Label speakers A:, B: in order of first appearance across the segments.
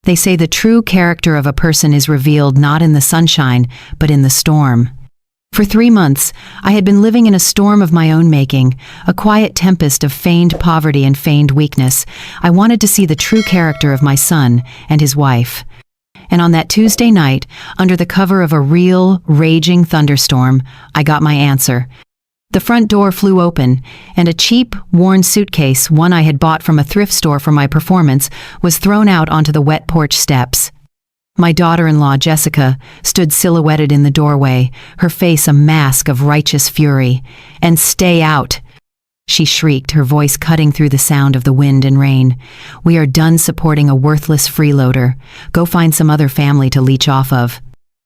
A: They say the true character of a person is revealed not in the sunshine, but in the storm. For 3 months, I had been living in a storm of my own making, a quiet tempest of feigned poverty and feigned weakness. I wanted to see the true character of my son and his wife. And on that Tuesday night, under the cover of a real, raging thunderstorm, I got my answer. The front door flew open, and a cheap, worn suitcase, one I had bought from a thrift store for my performance, was thrown out onto the wet porch steps. My daughter-in-law, Jessica, stood silhouetted in the doorway, her face a mask of righteous fury. "And stay out!" she shrieked, her voice cutting through the sound of the wind and rain. "We are done supporting a worthless freeloader. Go find some other family to leech off of."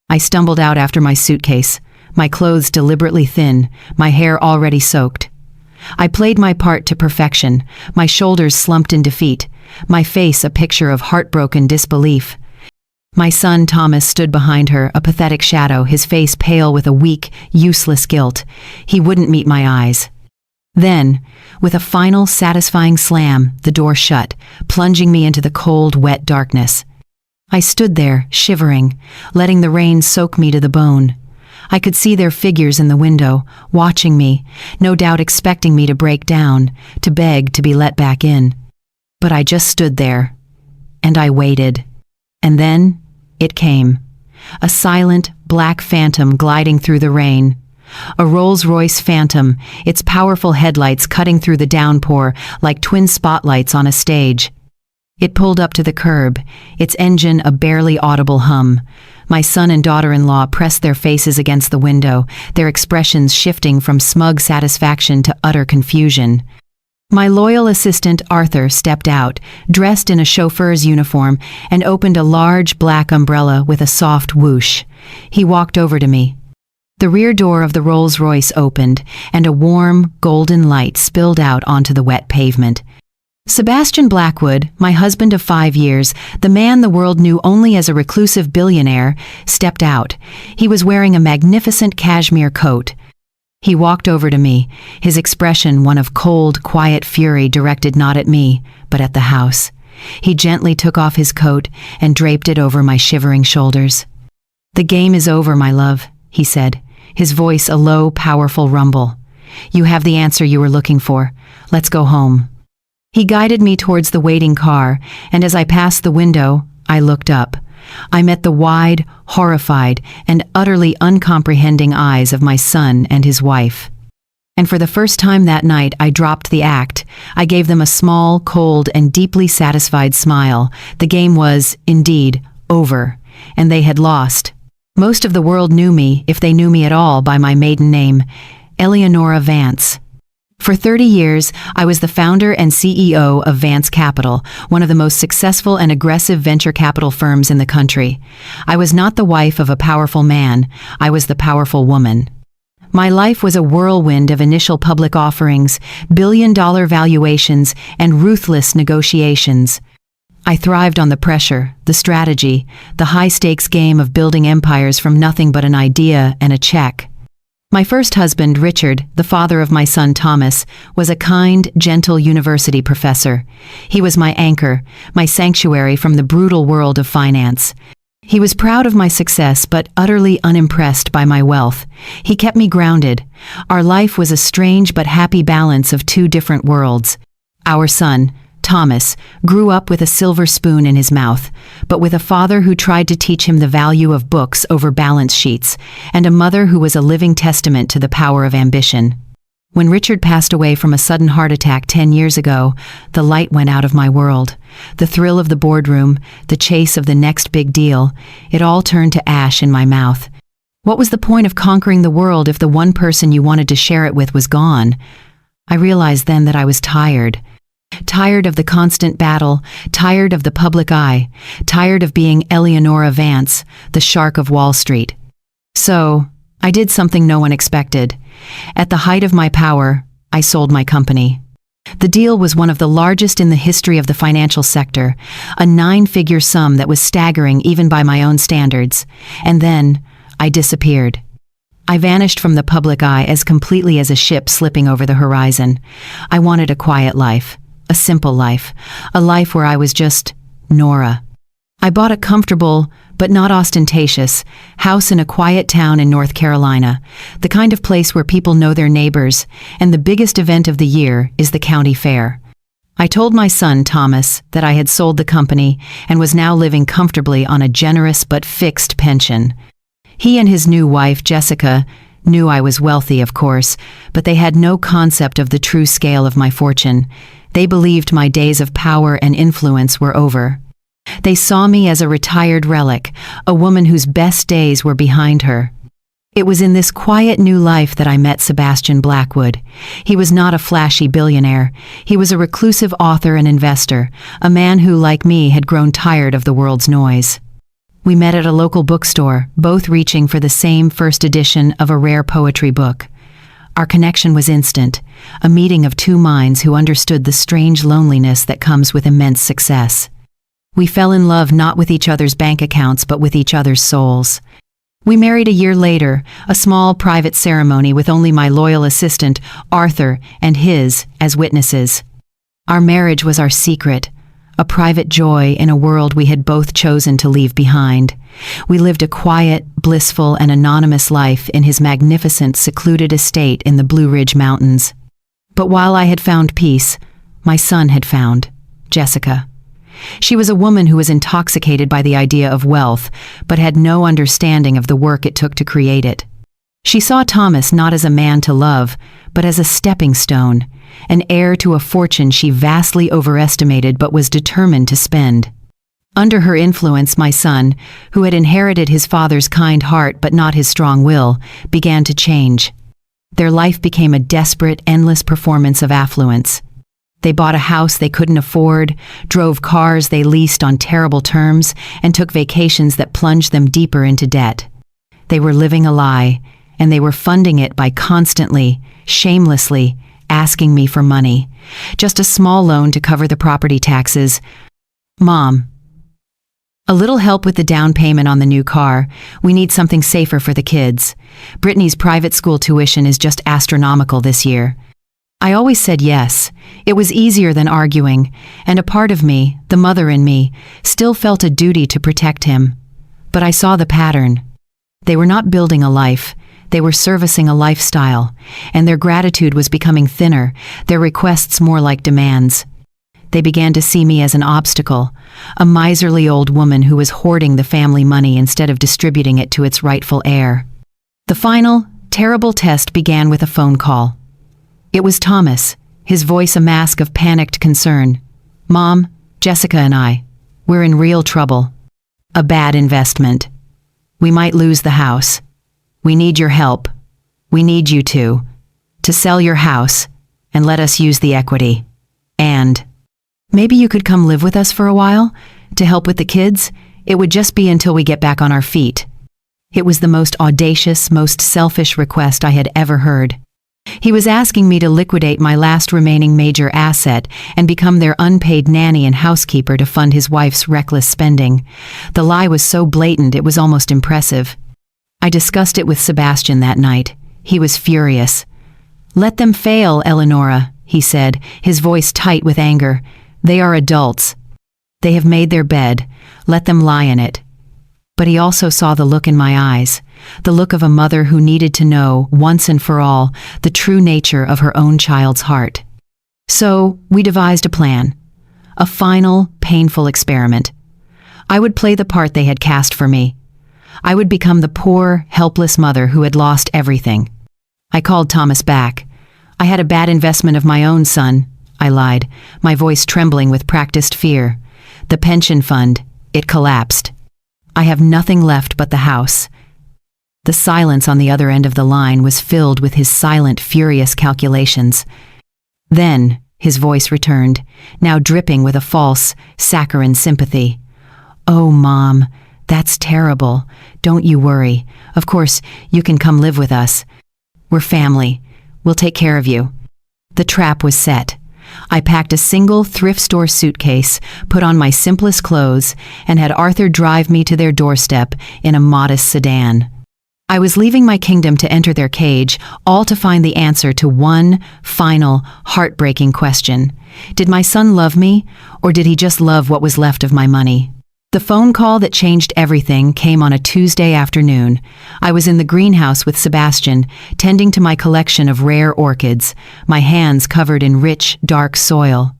A: I stumbled out after my suitcase, my clothes deliberately thin, my hair already soaked. I played my part to perfection, my shoulders slumped in defeat, my face a picture of heartbroken disbelief. My son Thomas stood behind her, a pathetic shadow, his face pale with a weak, useless guilt. He wouldn't meet my eyes. Then, with a final, satisfying slam, the door shut, plunging me into the cold, wet darkness. I stood there, shivering, letting the rain soak me to the bone. I could see their figures in the window, watching me, no doubt expecting me to break down, to beg to be let back in. But I just stood there, and I waited. And then, it came. A silent, black phantom gliding through the rain. A Rolls-Royce Phantom, its powerful headlights cutting through the downpour like twin spotlights on a stage. It pulled up to the curb, its engine a barely audible hum. My son and daughter-in-law pressed their faces against the window, their expressions shifting from smug satisfaction to utter confusion. My loyal assistant, Arthur, stepped out, dressed in a chauffeur's uniform, and opened a large black umbrella with a soft whoosh. He walked over to me. The rear door of the Rolls-Royce opened, and a warm, golden light spilled out onto the wet pavement. Sebastian Blackwood, my husband of 5 years, the man the world knew only as a reclusive billionaire, stepped out. He was wearing a magnificent cashmere coat. He walked over to me, his expression one of cold, quiet fury directed not at me, but at the house. He gently took off his coat and draped it over my shivering shoulders. "The game is over, my love," he said, his voice a low, powerful rumble. "You have the answer you were looking for. Let's go home." He guided me towards the waiting car, and as I passed the window, I looked up. I met the wide, horrified, and utterly uncomprehending eyes of my son and his wife. And for the first time that night, I dropped the act. I gave them a small, cold, and deeply satisfied smile. The game was, indeed, over, and they had lost. Most of the world knew me, if they knew me at all, by my maiden name, Eleonora Vance. For 30 years, I was the founder and CEO of Vance Capital, one of the most successful and aggressive venture capital firms in the country. I was not the wife of a powerful man, I was the powerful woman. My life was a whirlwind of initial public offerings, billion-dollar valuations, and ruthless negotiations. I thrived on the pressure, the strategy, the high-stakes game of building empires from nothing but an idea and a check. My first husband, Richard, the father of my son Thomas, was a kind, gentle university professor. He was my anchor, my sanctuary from the brutal world of finance. He was proud of my success but utterly unimpressed by my wealth. He kept me grounded. Our life was a strange but happy balance of two different worlds. Our son, Thomas, grew up with a silver spoon in his mouth, but with a father who tried to teach him the value of books over balance sheets, and a mother who was a living testament to the power of ambition. When Richard passed away from a sudden heart attack 10 years ago, the light went out of my world. The thrill of the boardroom, the chase of the next big deal, it all turned to ash in my mouth. What was the point of conquering the world if the one person you wanted to share it with was gone? I realized then that I was tired. Tired of the constant battle, tired of the public eye, tired of being Eleonora Vance, the shark of Wall Street. So, I did something no one expected. At the height of my power, I sold my company. The deal was one of the largest in the history of the financial sector, a 9-figure sum that was staggering even by my own standards. And then, I disappeared. I vanished from the public eye as completely as a ship slipping over the horizon. I wanted a quiet life. A simple life, a life where I was just Nora. I bought a comfortable, but not ostentatious, house in a quiet town in North Carolina, the kind of place where people know their neighbors, and the biggest event of the year is the county fair. I told my son, Thomas, that I had sold the company and was now living comfortably on a generous but fixed pension. He and his new wife, Jessica, knew I was wealthy, of course, but they had no concept of the true scale of my fortune. They believed my days of power and influence were over. They saw me as a retired relic, a woman whose best days were behind her. It was in this quiet new life that I met Sebastian Blackwood. He was not a flashy billionaire. He was a reclusive author and investor, a man who, like me, had grown tired of the world's noise. We met at a local bookstore, both reaching for the same first edition of a rare poetry book. Our connection was instant, a meeting of two minds who understood the strange loneliness that comes with immense success. We fell in love not with each other's bank accounts but with each other's souls. We married a year later, a small private ceremony with only my loyal assistant, Arthur, and his as witnesses. Our marriage was our secret, a private joy in a world we had both chosen to leave behind. We lived a quiet, blissful, and anonymous life in his magnificent, secluded estate in the Blue Ridge Mountains. But while I had found peace, my son had found Jessica. She was a woman who was intoxicated by the idea of wealth, but had no understanding of the work it took to create it. She saw Thomas not as a man to love, but as a stepping stone, an heir to a fortune she vastly overestimated but was determined to spend. Under her influence, my son, who had inherited his father's kind heart but not his strong will, began to change. Their life became a desperate, endless performance of affluence. They bought a house they couldn't afford, drove cars they leased on terrible terms, and took vacations that plunged them deeper into debt. They were living a lie, and they were funding it by constantly, shamelessly, asking me for money. Just a small loan to cover the property taxes. Mom, a little help with the down payment on the new car. We need something safer for the kids. Brittany's private school tuition is just astronomical this year. I always said yes. It was easier than arguing, and a part of me, the mother in me, still felt a duty to protect him. But I saw the pattern. They were not building a life, they were servicing a lifestyle, and their gratitude was becoming thinner, their requests more like demands. They began to see me as an obstacle, a miserly old woman who was hoarding the family money instead of distributing it to its rightful heir. The final, terrible test began with a phone call. It was Thomas, his voice a mask of panicked concern. Mom, Jessica and I, we're in real trouble. A bad investment. We might lose the house. We need your help. We need you to sell your house and let us use the equity. And maybe you could come live with us for a while to help with the kids. It would just be until we get back on our feet. It was the most audacious, most selfish request I had ever heard. He was asking me to liquidate my last remaining major asset and become their unpaid nanny and housekeeper to fund his wife's reckless spending. The lie was so blatant it was almost impressive. I discussed it with Sebastian that night. He was furious. Let them fail, Eleonora, he said, his voice tight with anger. They are adults. They have made their bed. Let them lie in it. But he also saw the look in my eyes, the look of a mother who needed to know, once and for all, the true nature of her own child's heart. So, we devised a plan. A final, painful experiment. I would play the part they had cast for me. I would become the poor, helpless mother who had lost everything. I called Thomas back. I had a bad investment of my own, son, I lied, my voice trembling with practiced fear. The pension fund, it collapsed. I have nothing left but the house. The silence on the other end of the line was filled with his silent, furious calculations. Then, his voice returned, now dripping with a false, saccharine sympathy. Oh, Mom, that's terrible. Don't you worry. Of course, you can come live with us. We're family. We'll take care of you. The trap was set. I packed a single thrift store suitcase, put on my simplest clothes, and had Arthur drive me to their doorstep in a modest sedan. I was leaving my kingdom to enter their cage, all to find the answer to one final, heartbreaking question. Did my son love me, or did he just love what was left of my money? The phone call that changed everything came on a Tuesday afternoon. I was in the greenhouse with Sebastian, tending to my collection of rare orchids, my hands covered in rich, dark soil.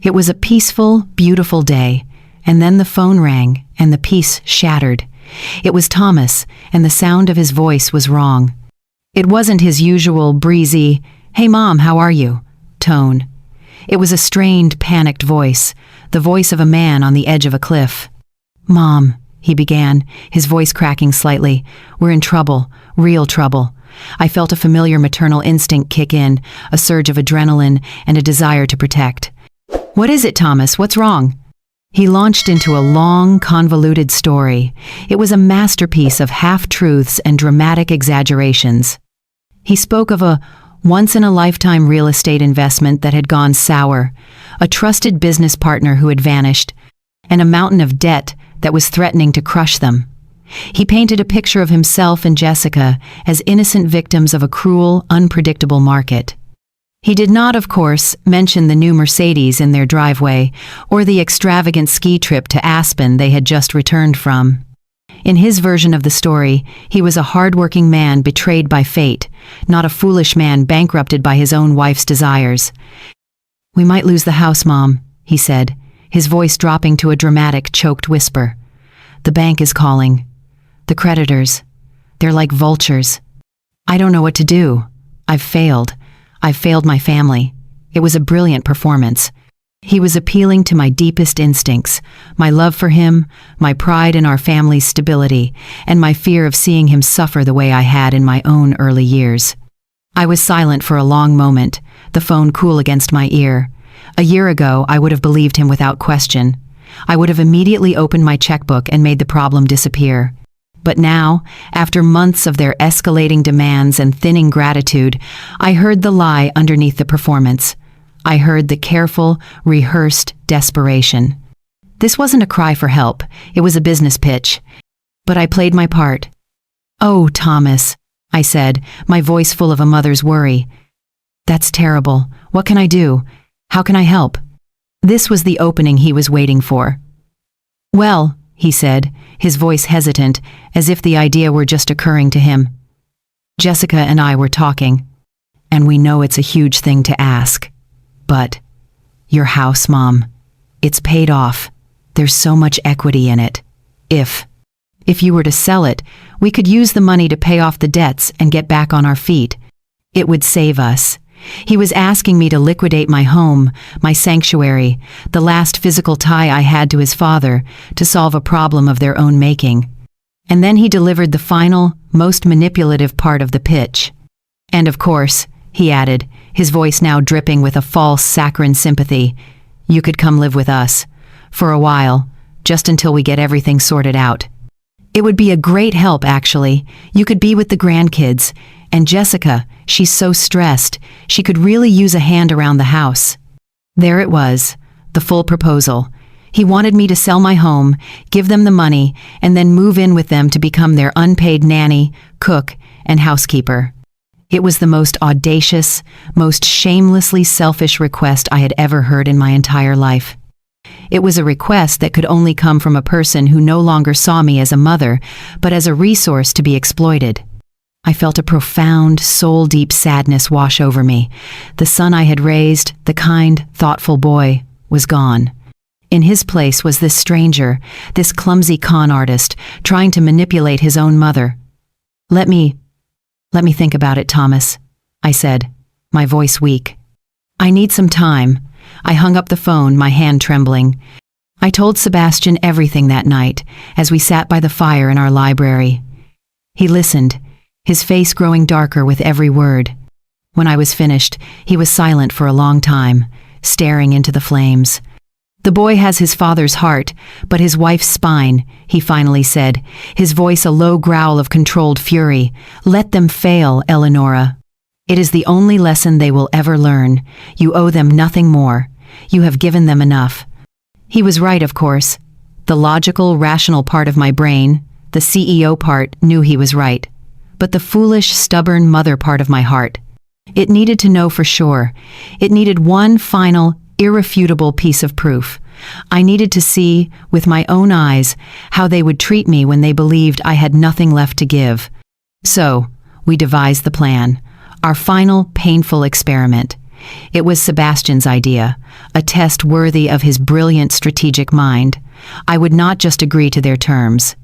A: It was a peaceful, beautiful day, and then the phone rang, and the peace shattered. It was Thomas, and the sound of his voice was wrong. It wasn't his usual breezy, "Hey Mom, how are you?" tone. It was a strained, panicked voice, the voice of a man on the edge of a cliff. "Mom," he began, his voice cracking slightly, "we're in trouble, real trouble." I felt a familiar maternal instinct kick in, a surge of adrenaline and a desire to protect. "What is it, Thomas? What's wrong?" He launched into a long, convoluted story. It was a masterpiece of half-truths and dramatic exaggerations. He spoke of a once-in-a-lifetime real estate investment that had gone sour, a trusted business partner who had vanished, and a mountain of debt that was threatening to crush them. He painted a picture of himself and Jessica as innocent victims of a cruel, unpredictable market. He did not, of course, mention the new Mercedes in their driveway or the extravagant ski trip to Aspen they had just returned from. In his version of the story, he was a hard-working man betrayed by fate, not a foolish man bankrupted by his own wife's desires. "We might lose the house, Mom," he said, his voice dropping to a dramatic, choked whisper. "The bank is calling. The creditors. They're like vultures. I don't know what to do. I've failed my family." It was a brilliant performance. He was appealing to my deepest instincts, my love for him, my pride in our family's stability, and my fear of seeing him suffer the way I had in my own early years. I was silent for a long moment, the phone cool against my ear. A year ago, I would have believed him without question. I would have immediately opened my checkbook and made the problem disappear. But now, after months of their escalating demands and thinning gratitude, I heard the lie underneath the performance. I heard the careful, rehearsed desperation. This wasn't a cry for help, it was a business pitch. But I played my part. "Oh, Thomas," I said, my voice full of a mother's worry. "That's terrible. What can I do? How can I help?" This was the opening he was waiting for. "Well," he said, his voice hesitant, as if the idea were just occurring to him. "Jessica and I were talking, and we know it's a huge thing to ask. But your house, Mom, it's paid off. There's so much equity in it. If you were to sell it, we could use the money to pay off the debts and get back on our feet. It would save us." He was asking me to liquidate my home, my sanctuary, the last physical tie I had to his father, to solve a problem of their own making. And then he delivered the final, most manipulative part of the pitch. "And of course," he added, his voice now dripping with a false saccharine sympathy, "you could come live with us. For a while, just until we get everything sorted out. It would be a great help, actually. You could be with the grandkids. And Jessica, she's so stressed, she could really use a hand around the house." There it was, the full proposal. He wanted me to sell my home, give them the money, and then move in with them to become their unpaid nanny, cook, and housekeeper. It was the most audacious, most shamelessly selfish request I had ever heard in my entire life. It was a request that could only come from a person who no longer saw me as a mother, but as a resource to be exploited. I felt a profound, soul-deep sadness wash over me. The son I had raised, the kind, thoughtful boy, was gone. In his place was this stranger, this clumsy con artist, trying to manipulate his own mother. Let me think about it, Thomas," I said, my voice weak. "I need some time." I hung up the phone, my hand trembling. I told Sebastian everything that night, as we sat by the fire in our library. He listened, his face growing darker with every word. When I was finished, he was silent for a long time, staring into the flames. "The boy has his father's heart, but his wife's spine," he finally said, his voice a low growl of controlled fury. "Let them fail, Eleonora. It is the only lesson they will ever learn. You owe them nothing more. You have given them enough." He was right, of course. The logical, rational part of my brain, the CEO part, knew he was right. But the foolish, stubborn mother part of my heart, it needed to know for sure. It needed one final, irrefutable piece of proof. I needed to see, with my own eyes, how they would treat me when they believed I had nothing left to give. So, we devised the plan, our final painful experiment. It was Sebastian's idea, a test worthy of his brilliant strategic mind. I would not just agree to their terms.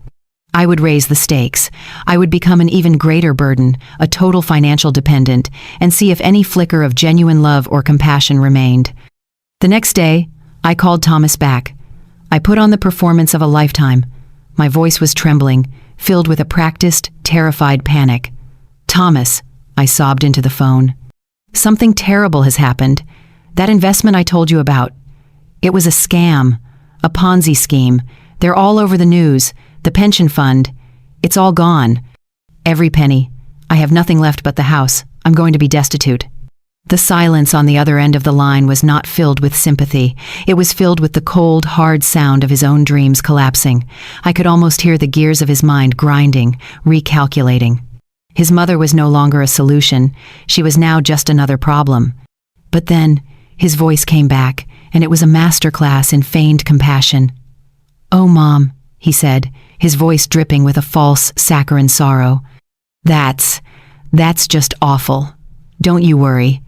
A: I would raise the stakes. I would become an even greater burden, a total financial dependent, and see if any flicker of genuine love or compassion remained. The next day, I called Thomas back. I put on the performance of a lifetime. My voice was trembling, filled with a practiced, terrified panic. "Thomas," I sobbed into the phone. "Something terrible has happened. That investment I told you about. It was a scam, a Ponzi scheme. They're all over the news. The pension fund. It's all gone. Every penny. I have nothing left but the house. I'm going to be destitute." The silence on the other end of the line was not filled with sympathy. It was filled with the cold, hard sound of his own dreams collapsing. I could almost hear the gears of his mind grinding, recalculating. His mother was no longer a solution. She was now just another problem. But then, his voice came back, and it was a masterclass in feigned compassion. "Oh, Mom," he said, his voice dripping with a false, saccharine sorrow. That's just awful. Don't you worry.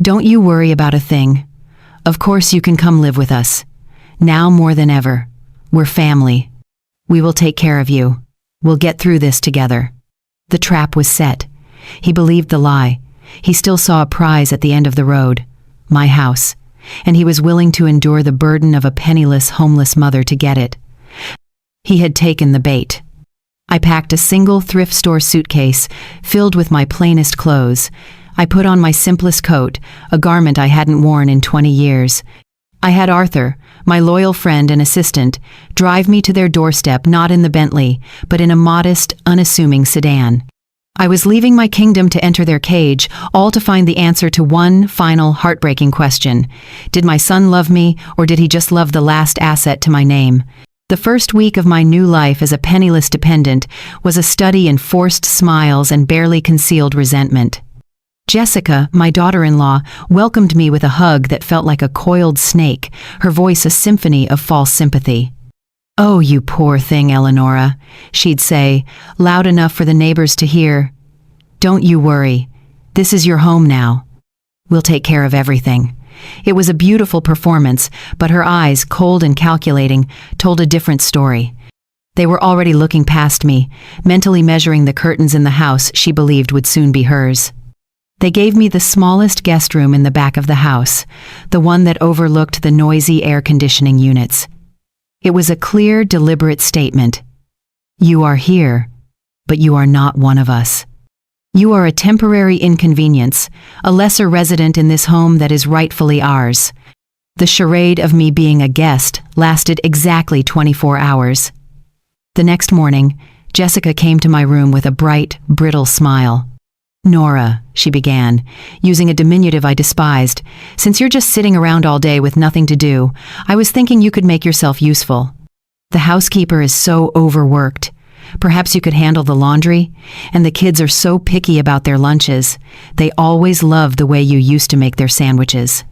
A: Don't you worry about a thing. Of course you can come live with us. Now more than ever. We're family. We will take care of you. We'll get through this together." The trap was set. He believed the lie. He still saw a prize at the end of the road, my house, and he was willing to endure the burden of a penniless, homeless mother to get it. He had taken the bait. I packed a single thrift store suitcase filled with my plainest clothes. I put on my simplest coat, a garment I hadn't worn in 20 years. I had Arthur, my loyal friend and assistant, drive me to their doorstep not in the Bentley, but in a modest, unassuming sedan. I was leaving my kingdom to enter their cage, all to find the answer to one final heartbreaking question. Did my son love me, or did he just love the last asset to my name? The first week of my new life as a penniless dependent was a study in forced smiles and barely concealed resentment. Jessica, my daughter-in-law, welcomed me with a hug that felt like a coiled snake, her voice a symphony of false sympathy. "Oh, you poor thing, Eleonora," she'd say, loud enough for the neighbors to hear. "Don't you worry. This is your home now. We'll take care of everything." It was a beautiful performance, but her eyes, cold and calculating, told a different story. They were already looking past me, mentally measuring the curtains in the house she believed would soon be hers. They gave me the smallest guest room in the back of the house, the one that overlooked the noisy air conditioning units. It was a clear, deliberate statement. "You are here, but you are not one of us. You are a temporary inconvenience, a lesser resident in this home that is rightfully ours." The charade of me being a guest lasted exactly 24 hours. The next morning, Jessica came to my room with a bright, brittle smile. "Nora," she began, using a diminutive I despised, "since you're just sitting around all day with nothing to do, I was thinking you could make yourself useful. The housekeeper is so overworked. Perhaps you could handle the laundry? And the kids are so picky about their lunches. They always love the way you used to make their sandwiches."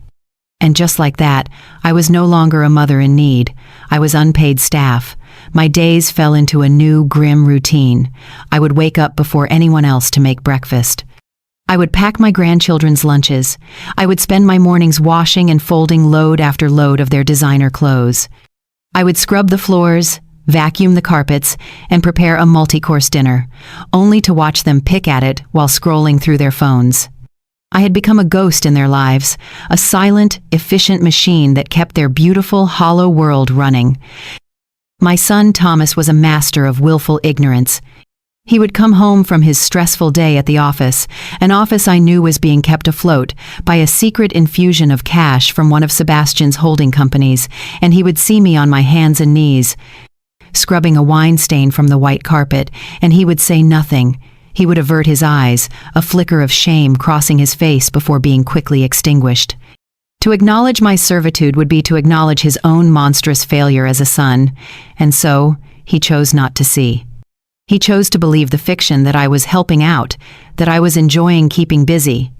A: And just like that, I was no longer a mother in need. I was unpaid staff. My days fell into a new, grim routine. I would wake up before anyone else to make breakfast. I would pack my grandchildren's lunches. I would spend my mornings washing and folding load after load of their designer clothes. I would scrub the floors, vacuum the carpets, and prepare a multi-course dinner, only to watch them pick at it while scrolling through their phones. I had become a ghost in their lives, a silent, efficient machine that kept their beautiful, hollow world running. My son Thomas was a master of willful ignorance. He would come home from his stressful day at the office, an office I knew was being kept afloat by a secret infusion of cash from one of Sebastian's holding companies, and he would see me on my hands and knees, scrubbing a wine stain from the white carpet, and he would say nothing. He would avert his eyes, a flicker of shame crossing his face before being quickly extinguished. To acknowledge my servitude would be to acknowledge his own monstrous failure as a son, and so he chose not to see. He chose to believe the fiction that I was helping out, that I was enjoying keeping busy.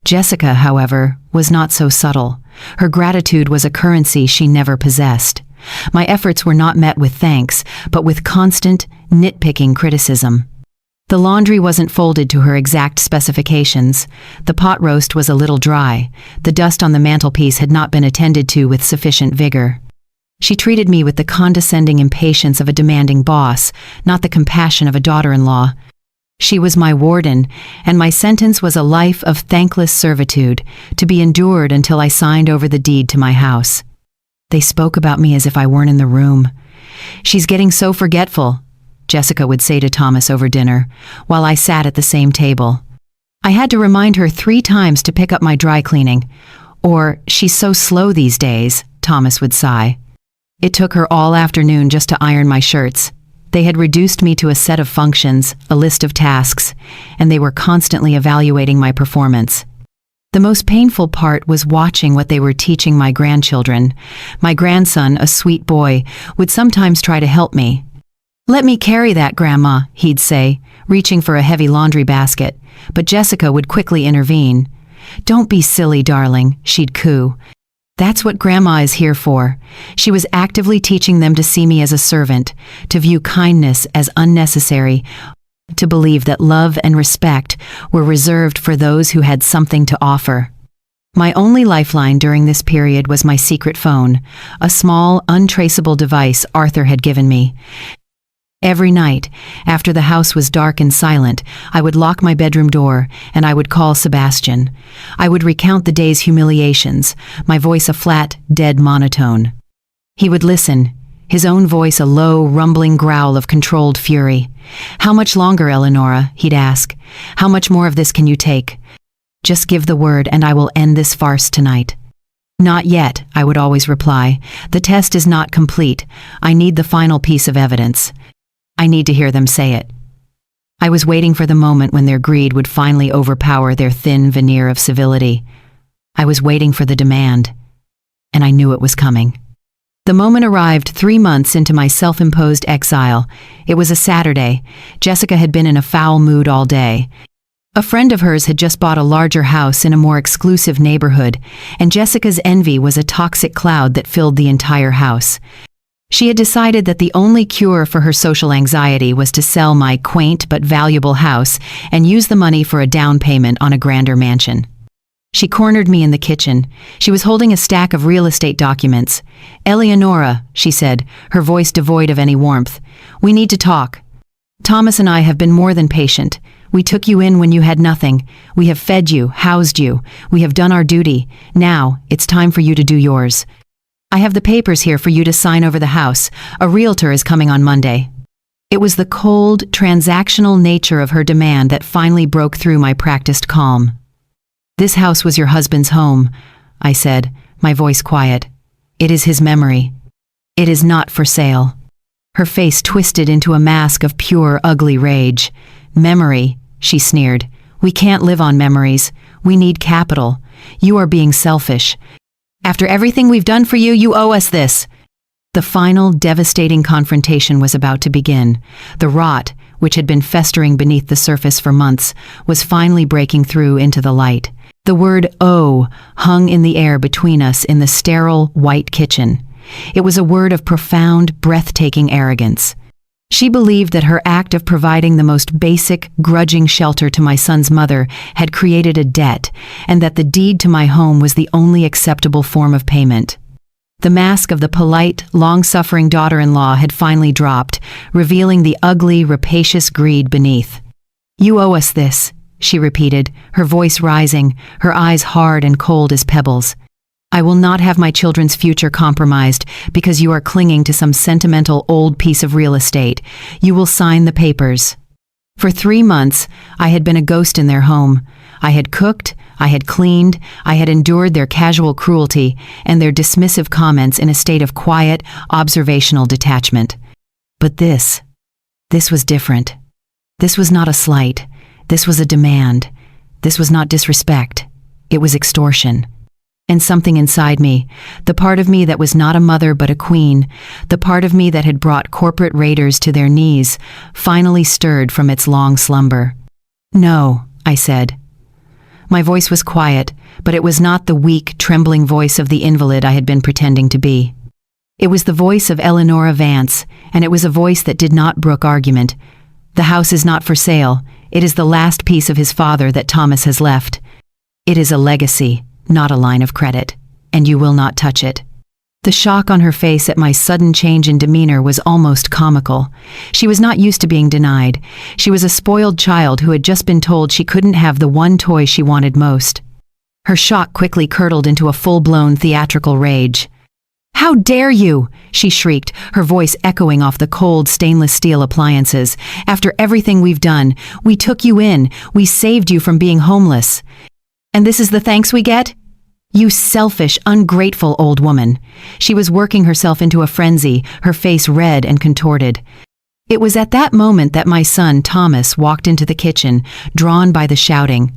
A: Jessica, however, was not so subtle. Her gratitude was a currency she never possessed. My efforts were not met with thanks, but with constant, nitpicking criticism. The laundry wasn't folded to her exact specifications. The pot roast was a little dry. The dust on the mantelpiece had not been attended to with sufficient vigor. She treated me with the condescending impatience of a demanding boss, not the compassion of a daughter-in-law. She was my warden, and my sentence was a life of thankless servitude, to be endured until I signed over the deed to my house. They spoke about me as if I weren't in the room. "She's getting so forgetful," Jessica would say to Thomas over dinner, while I sat at the same table. I had to remind her 3 times to pick up my dry cleaning. Or, "She's so slow these days," Thomas would sigh. It took her all afternoon just to iron my shirts. They had reduced me to a set of functions, a list of tasks, and they were constantly evaluating my performance. The most painful part was watching what they were teaching my grandchildren. My grandson, a sweet boy, would sometimes try to help me. "Let me carry that, Grandma," he'd say, reaching for a heavy laundry basket, but Jessica would quickly intervene. "Don't be silly, darling," she'd coo. "That's what Grandma is here for." She was actively teaching them to see me as a servant, to view kindness as unnecessary, to believe that love and respect were reserved for those who had something to offer. My only lifeline during this period was my secret phone, a small, untraceable device Arthur had given me. Every night, after the house was dark and silent, I would lock my bedroom door, and I would call Sebastian. I would recount the day's humiliations, my voice a flat, dead monotone. He would listen, his own voice a low, rumbling growl of controlled fury. "How much longer, Eleonora?" he'd ask. "How much more of this can you take? Just give the word and I will end this farce tonight." "Not yet," I would always reply. "The test is not complete. I need the final piece of evidence. I need to hear them say it." I was waiting for the moment when their greed would finally overpower their thin veneer of civility. I was waiting for the demand, and I knew it was coming. The moment arrived 3 months into my self-imposed exile. It was a Saturday. Jessica had been in a foul mood all day. A friend of hers had just bought a larger house in a more exclusive neighborhood, and Jessica's envy was a toxic cloud that filled the entire house. She had decided that the only cure for her social anxiety was to sell my quaint but valuable house and use the money for a down payment on a grander mansion. She cornered me in the kitchen. She was holding a stack of real estate documents. "Eleonora," she said, her voice devoid of any warmth, "we need to talk. Thomas and I have been more than patient. We took you in when you had nothing. We have fed you, housed you. We have done our duty. Now, it's time for you to do yours. I have the papers here for you to sign over the house. A realtor is coming on Monday." It was the cold, transactional nature of her demand that finally broke through my practiced calm. "This house was your husband's home," I said, my voice quiet. "It is his memory. It is not for sale." Her face twisted into a mask of pure, ugly rage. "Memory," she sneered. "We can't live on memories. We need capital. You are being selfish. After everything we've done for you, you owe us this." The final, devastating confrontation was about to begin. The rot, which had been festering beneath the surface for months, was finally breaking through into the light. The word "owe" hung in the air between us in the sterile, white kitchen. It was a word of profound, breathtaking arrogance. She believed that her act of providing the most basic, grudging shelter to my son's mother had created a debt, and that the deed to my home was the only acceptable form of payment. The mask of the polite, long-suffering daughter-in-law had finally dropped, revealing the ugly, rapacious greed beneath. "You owe us this," she repeated, her voice rising, her eyes hard and cold as pebbles. "I will not have my children's future compromised because you are clinging to some sentimental old piece of real estate. You will sign the papers." For 3 months, I had been a ghost in their home. I had cooked, I had cleaned, I had endured their casual cruelty and their dismissive comments in a state of quiet, observational detachment. But this was different. This was not a slight. This was a demand. This was not disrespect. It was extortion. And something inside me, the part of me that was not a mother but a queen, the part of me that had brought corporate raiders to their knees, finally stirred from its long slumber. "No," I said. My voice was quiet, but it was not the weak, trembling voice of the invalid I had been pretending to be. It was the voice of Eleanora Vance, and it was a voice that did not brook argument. The house is not for sale. It is the last piece of his father that Thomas has left. It is a legacy, not a line of credit, and you will not touch it. The shock on her face at my sudden change in demeanor was almost comical. She was not used to being denied. She was a spoiled child who had just been told she couldn't have the one toy she wanted most. Her shock quickly curdled into a full-blown theatrical rage. "How dare you!" she shrieked, her voice echoing off the cold stainless steel appliances. "After everything we've done, we took you in, we saved you from being homeless. And this is the thanks we get? You selfish, ungrateful old woman." She was working herself into a frenzy, her face red and contorted. It was at that moment that my son, Thomas, walked into the kitchen, drawn by the shouting.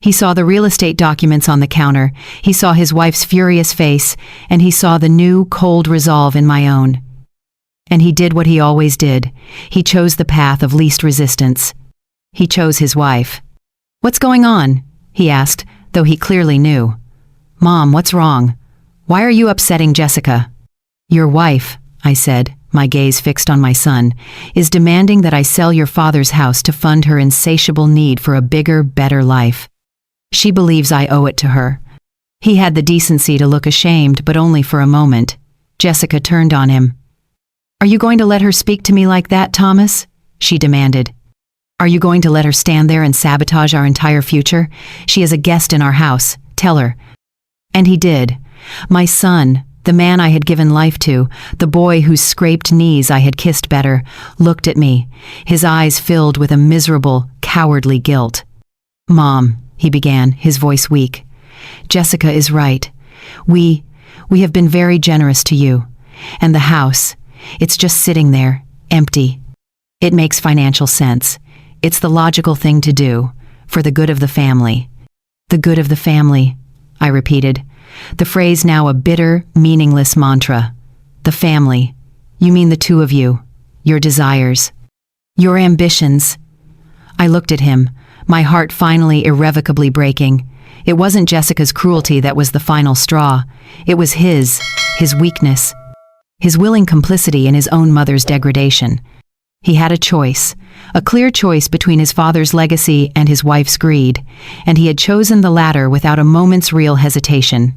A: He saw the real estate documents on the counter, he saw his wife's furious face, and he saw the new, cold resolve in my own. And he did what he always did. He chose the path of least resistance. He chose his wife. "What's going on?" he asked, though he clearly knew. "Mom, what's wrong? Why are you upsetting Jessica?" "Your wife," I said, my gaze fixed on my son, "is demanding that I sell your father's house to fund her insatiable need for a bigger, better life. She believes I owe it to her." He had the decency to look ashamed, but only for a moment. Jessica turned on him. "Are you going to let her speak to me like that, Thomas?" she demanded. "Are you going to let her stand there and sabotage our entire future? She is a guest in our house. Tell her." And he did. My son, the man I had given life to, the boy whose scraped knees I had kissed better, looked at me, his eyes filled with a miserable, cowardly guilt. "Mom," he began, his voice weak. "Jessica is right. We have been very generous to you. And the house, it's just sitting there, empty. It makes financial sense. It's the logical thing to do, for the good of the family." "The good of the family," I repeated, the phrase now a bitter, meaningless mantra. "The family. You mean the two of you. Your desires. Your ambitions." I looked at him, my heart finally irrevocably breaking. It wasn't Jessica's cruelty that was the final straw. It was his weakness, his willing complicity in his own mother's degradation. He had a choice, a clear choice between his father's legacy and his wife's greed, and he had chosen the latter without a moment's real hesitation.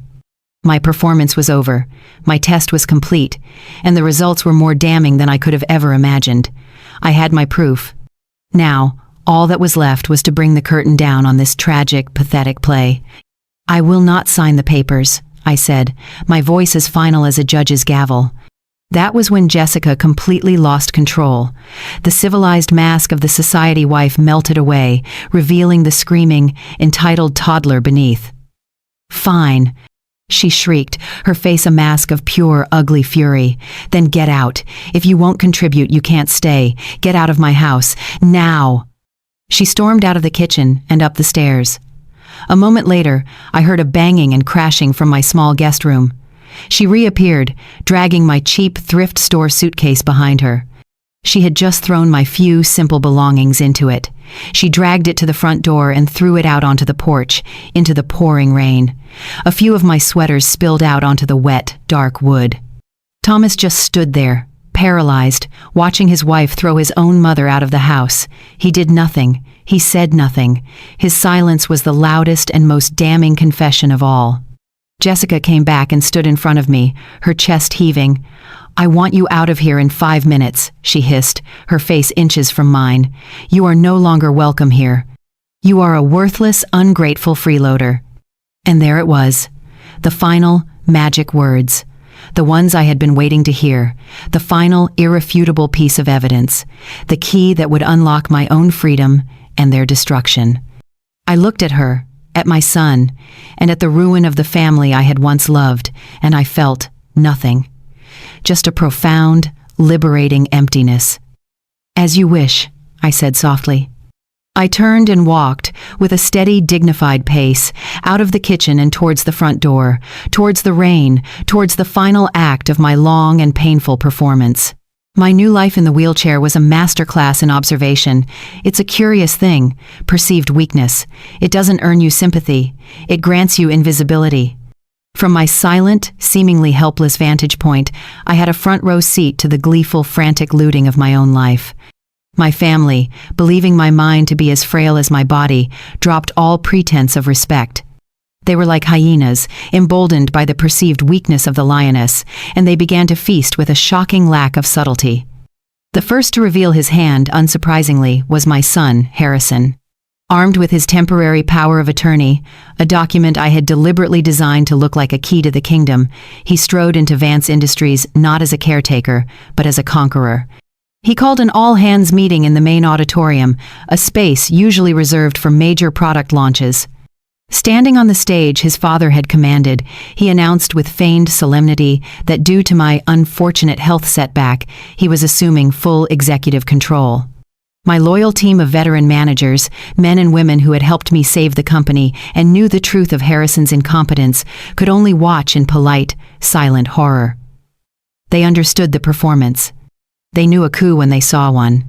A: My performance was over, my test was complete, and the results were more damning than I could have ever imagined. I had my proof. Now, all that was left was to bring the curtain down on this tragic, pathetic play. "I will not sign the papers," I said, my voice as final as a judge's gavel. That was when Jessica completely lost control. The civilized mask of the society wife melted away, revealing the screaming, entitled toddler beneath. "Fine," she shrieked, her face a mask of pure, ugly fury. "Then get out. If you won't contribute, you can't stay. Get out of my house. Now!" She stormed out of the kitchen and up the stairs. A moment later, I heard a banging and crashing from my small guest room. She reappeared, dragging my cheap thrift store suitcase behind her. She had just thrown my few simple belongings into it. She dragged it to the front door and threw it out onto the porch, into the pouring rain. A few of my sweaters spilled out onto the wet, dark wood. Thomas just stood there, paralyzed, watching his wife throw his own mother out of the house. He did nothing. He said nothing. His silence was the loudest and most damning confession of all. Jessica came back and stood in front of me, her chest heaving. "I want you out of here in 5 minutes," she hissed, her face inches from mine. "You are no longer welcome here. You are a worthless, ungrateful freeloader." And there it was, the final, magic words. The ones I had been waiting to hear, the final, irrefutable piece of evidence, the key that would unlock my own freedom and their destruction. I looked at her, at my son, and at the ruin of the family I had once loved, and I felt nothing. Just a profound, liberating emptiness. "As you wish," I said softly. I turned and walked, with a steady, dignified pace, out of the kitchen and towards the front door, towards the rain, towards the final act of my long and painful performance. My new life in the wheelchair was a masterclass in observation. It's a curious thing, perceived weakness. It doesn't earn you sympathy. It grants you invisibility. From my silent, seemingly helpless vantage point, I had a front row seat to the gleeful, frantic looting of my own life. My family, believing my mind to be as frail as my body, dropped all pretense of respect. They were like hyenas, emboldened by the perceived weakness of the lioness, and they began to feast with a shocking lack of subtlety. The first to reveal his hand, unsurprisingly, was my son, Harrison. Armed with his temporary power of attorney, a document I had deliberately designed to look like a key to the kingdom, he strode into Vance Industries not as a caretaker, but as a conqueror. He called an all-hands meeting in the main auditorium, a space usually reserved for major product launches. Standing on the stage his father had commanded, he announced with feigned solemnity that due to my unfortunate health setback, he was assuming full executive control. My loyal team of veteran managers, men and women who had helped me save the company and knew the truth of Harrison's incompetence, could only watch in polite, silent horror. They understood the performance. They knew a coup when they saw one.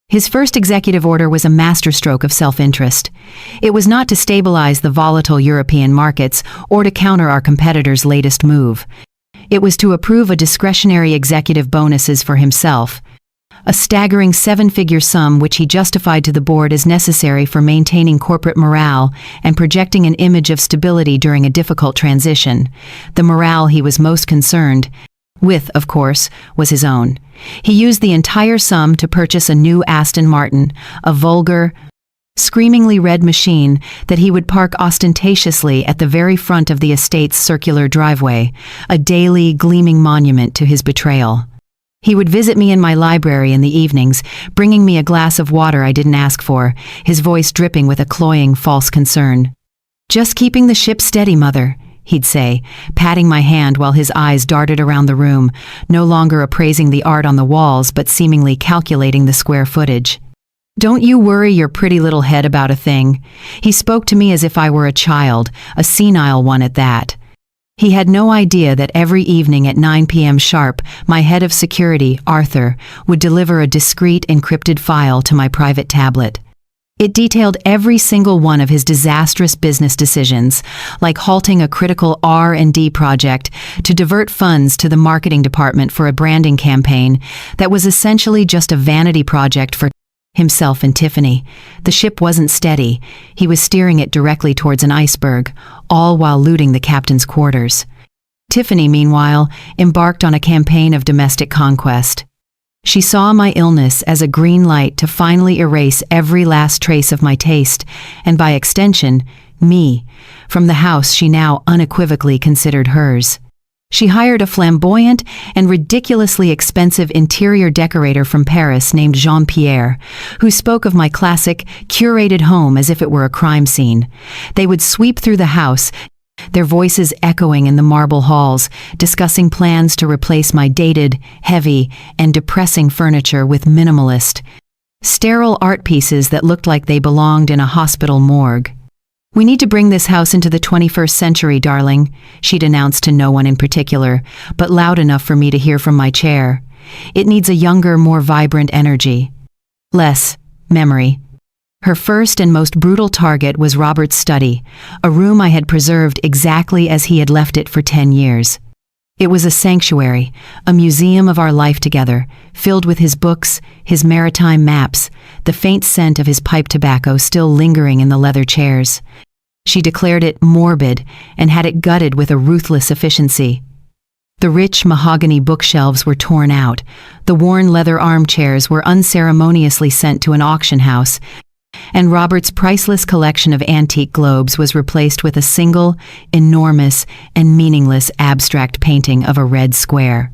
A: His first executive order was a masterstroke of self-interest. It was not to stabilize the volatile European markets or to counter our competitors' latest move. It was to approve a discretionary executive bonuses for himself, a staggering 7-figure sum which he justified to the board as necessary for maintaining corporate morale and projecting an image of stability during a difficult transition. The morale he was most concerned with, of course, was his own. He used the entire sum to purchase a new Aston Martin, a vulgar, screamingly red machine that he would park ostentatiously at the very front of the estate's circular driveway, a daily, gleaming monument to his betrayal. He would visit me in my library in the evenings, bringing me a glass of water I didn't ask for, his voice dripping with a cloying, false concern. "Just keeping the ship steady, Mother," he'd say, patting my hand while his eyes darted around the room, no longer appraising the art on the walls but seemingly calculating the square footage. "Don't you worry your pretty little head about a thing." He spoke to me as if I were a child, a senile one at that. He had no idea that every evening at 9 p.m. sharp, my head of security, Arthur, would deliver a discreet encrypted file to my private tablet. It detailed every single one of his disastrous business decisions, like halting a critical R&D project to divert funds to the marketing department for a branding campaign that was essentially just a vanity project for himself and Tiffany. The ship wasn't steady. He was steering it directly towards an iceberg, all while looting the captain's quarters. Tiffany, meanwhile, embarked on a campaign of domestic conquest. She saw my illness as a green light to finally erase every last trace of my taste, and by extension, me, from the house she now unequivocally considered hers. She hired a flamboyant and ridiculously expensive interior decorator from Paris named Jean-Pierre, who spoke of my classic, curated home as if it were a crime scene. They would sweep through the house, their voices echoing in the marble halls, discussing plans to replace my dated, heavy, and depressing furniture with minimalist, sterile art pieces that looked like they belonged in a hospital morgue. "We need to bring this house into the 21st century, darling," she'd announced to no one in particular, but loud enough for me to hear from my chair. "It needs a younger, more vibrant energy. Less memory." Her first and most brutal target was Robert's study, a room I had preserved exactly as he had left it for 10 years. It was a sanctuary, a museum of our life together, filled with his books, his maritime maps, the faint scent of his pipe tobacco still lingering in the leather chairs. She declared it morbid and had it gutted with a ruthless efficiency. The rich mahogany bookshelves were torn out, the worn leather armchairs were unceremoniously sent to an auction house, and Robert's priceless collection of antique globes was replaced with a single, enormous, and meaningless abstract painting of a red square.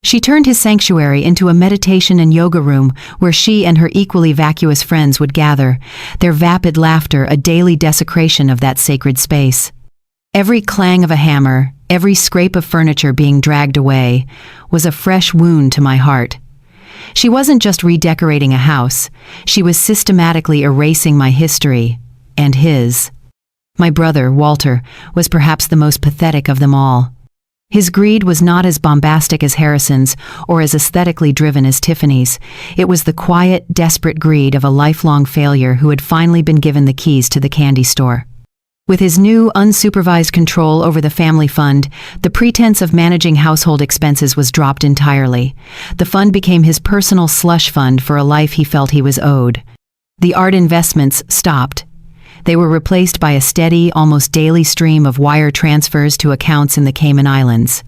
A: She turned his sanctuary into a meditation and yoga room where she and her equally vacuous friends would gather, their vapid laughter a daily desecration of that sacred space. Every clang of a hammer, every scrape of furniture being dragged away, was a fresh wound to my heart. She wasn't just redecorating a house, she was systematically erasing my history, and his. My brother, Walter, was perhaps the most pathetic of them all. His greed was not as bombastic as Harrison's or as aesthetically driven as Tiffany's. It was the quiet, desperate greed of a lifelong failure who had finally been given the keys to the candy store. With his new, unsupervised control over the family fund, the pretense of managing household expenses was dropped entirely. The fund became his personal slush fund for a life he felt he was owed. The art investments stopped. They were replaced by a steady, almost daily stream of wire transfers to accounts in the Cayman Islands.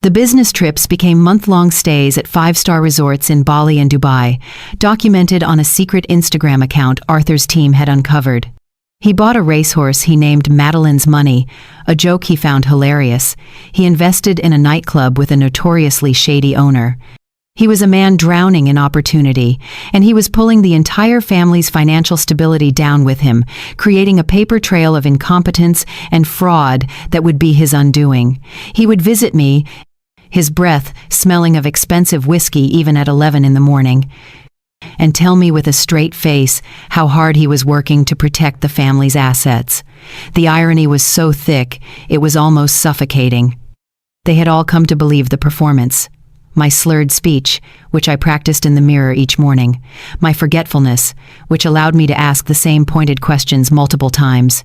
A: The business trips became month-long stays at five-star resorts in Bali and Dubai, documented on a secret Instagram account Arthur's team had uncovered. He bought a racehorse he named Madeline's Money, a joke he found hilarious. He invested in a nightclub with a notoriously shady owner. He was a man drowning in opportunity, and he was pulling the entire family's financial stability down with him, creating a paper trail of incompetence and fraud that would be his undoing. He would visit me, his breath smelling of expensive whiskey even at 11 in the morning, and tell me with a straight face how hard he was working to protect the family's assets. The irony was so thick, it was almost suffocating. They had all come to believe the performance. My slurred speech, which I practiced in the mirror each morning. My forgetfulness, which allowed me to ask the same pointed questions multiple times.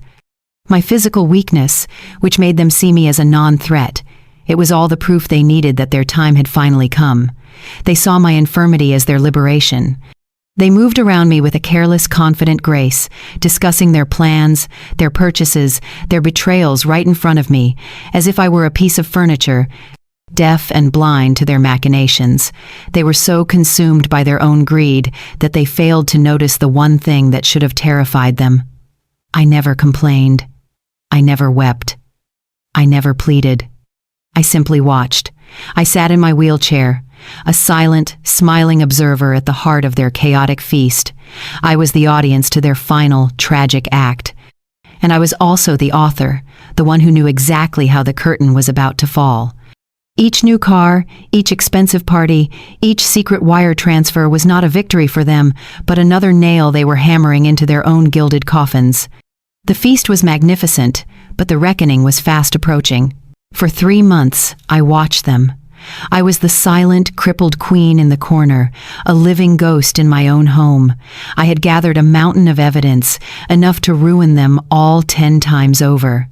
A: My physical weakness, which made them see me as a non-threat. It was all the proof they needed that their time had finally come. They saw my infirmity as their liberation. They moved around me with a careless, confident grace, discussing their plans, their purchases, their betrayals right in front of me, as if I were a piece of furniture, deaf and blind to their machinations. They were so consumed by their own greed that they failed to notice the one thing that should have terrified them. I never complained. I never wept. I never pleaded. I simply watched. I sat in my wheelchair, a silent, smiling observer at the heart of their chaotic feast. I was the audience to their final, tragic act. And I was also the author, the one who knew exactly how the curtain was about to fall. Each new car, each expensive party, each secret wire transfer was not a victory for them, but another nail they were hammering into their own gilded coffins. The feast was magnificent, but the reckoning was fast approaching. For 3 months, I watched them. I was the silent, crippled queen in the corner, a living ghost in my own home. I had gathered a mountain of evidence, enough to ruin them all 10 times over.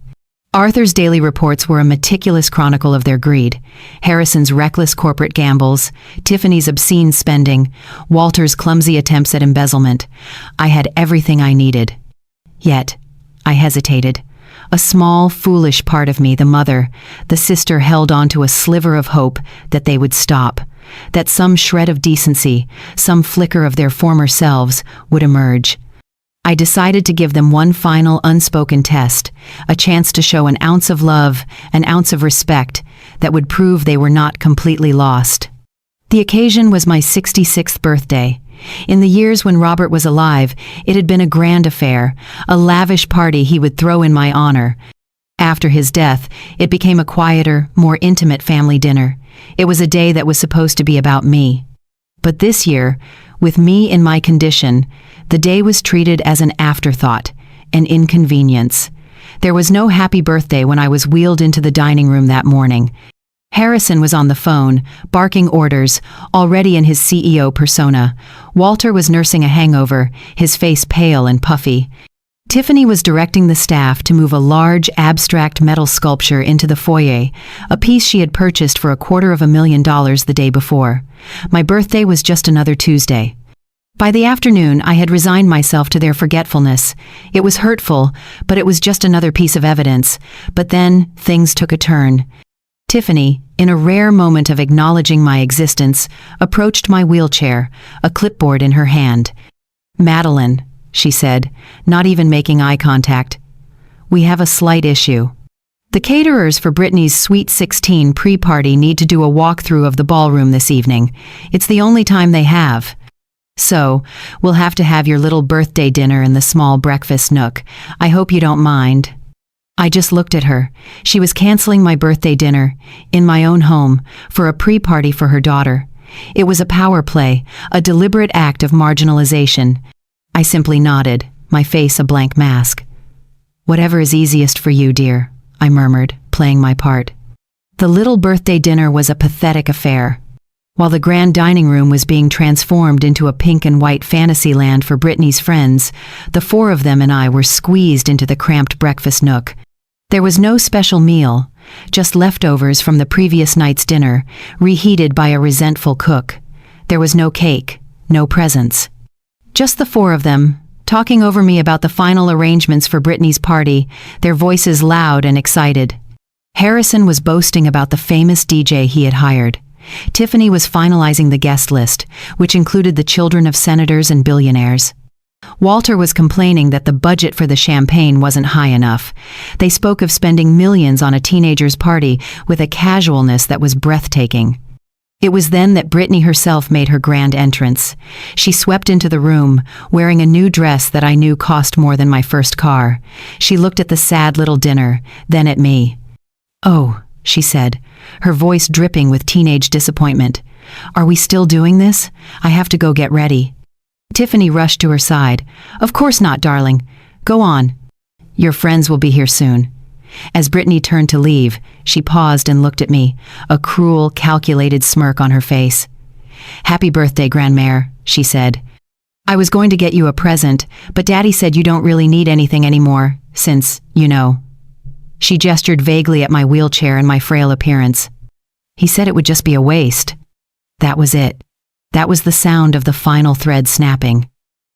A: Arthur's daily reports were a meticulous chronicle of their greed. Harrison's reckless corporate gambles, Tiffany's obscene spending, Walter's clumsy attempts at embezzlement. I had everything I needed. Yet, I hesitated. A small, foolish part of me, the mother, the sister, held on to a sliver of hope that they would stop, that some shred of decency, some flicker of their former selves would emerge. I decided to give them one final unspoken test, a chance to show an ounce of love, an ounce of respect, that would prove they were not completely lost. The occasion was my 66th birthday. In the years when Robert was alive, it had been a grand affair, a lavish party he would throw in my honor. After his death, it became a quieter, more intimate family dinner. It was a day that was supposed to be about me. But this year, with me in my condition, the day was treated as an afterthought, an inconvenience. There was no happy birthday when I was wheeled into the dining room that morning. Harrison was on the phone, barking orders, already in his CEO persona. Walter was nursing a hangover, his face pale and puffy. Tiffany was directing the staff to move a large, abstract metal sculpture into the foyer, a piece she had purchased for $250,000 the day before. My birthday was just another Tuesday. By the afternoon, I had resigned myself to their forgetfulness. It was hurtful, but it was just another piece of evidence. But then, things took a turn. Tiffany, in a rare moment of acknowledging my existence, approached my wheelchair, a clipboard in her hand. "Madeline," she said, not even making eye contact, "we have a slight issue. The caterers for Brittany's Sweet 16 pre-party need to do a walkthrough of the ballroom this evening. It's the only time they have. So, we'll have to have your little birthday dinner in the small breakfast nook. I hope you don't mind." I just looked at her. She was canceling my birthday dinner, in my own home, for a pre-party for her daughter. It was a power play, a deliberate act of marginalization. I simply nodded, my face a blank mask. "Whatever is easiest for you, dear," I murmured, playing my part. The little birthday dinner was a pathetic affair. While the grand dining room was being transformed into a pink and white fantasy land for Brittany's friends, the four of them and I were squeezed into the cramped breakfast nook. There was no special meal, just leftovers from the previous night's dinner, reheated by a resentful cook. There was no cake, no presents. Just the four of them, talking over me about the final arrangements for Brittany's party, their voices loud and excited. Harrison was boasting about the famous DJ he had hired. Tiffany was finalizing the guest list, which included the children of senators and billionaires. Walter was complaining that the budget for the champagne wasn't high enough. They spoke of spending millions on a teenager's party with a casualness that was breathtaking. It was then that Brittany herself made her grand entrance. She swept into the room, wearing a new dress that I knew cost more than my first car. She looked at the sad little dinner, then at me. "Oh," she said, her voice dripping with teenage disappointment. "Are we still doing this? I have to go get ready." Tiffany rushed to her side. "Of course not, darling. Go on. Your friends will be here soon." As Brittany turned to leave, she paused and looked at me, a cruel, calculated smirk on her face. "Happy birthday, Grandmère," she said. "I was going to get you a present, but Daddy said you don't really need anything anymore, since, you know." She gestured vaguely at my wheelchair and my frail appearance. "He said it would just be a waste." That was it. That was the sound of the final thread snapping.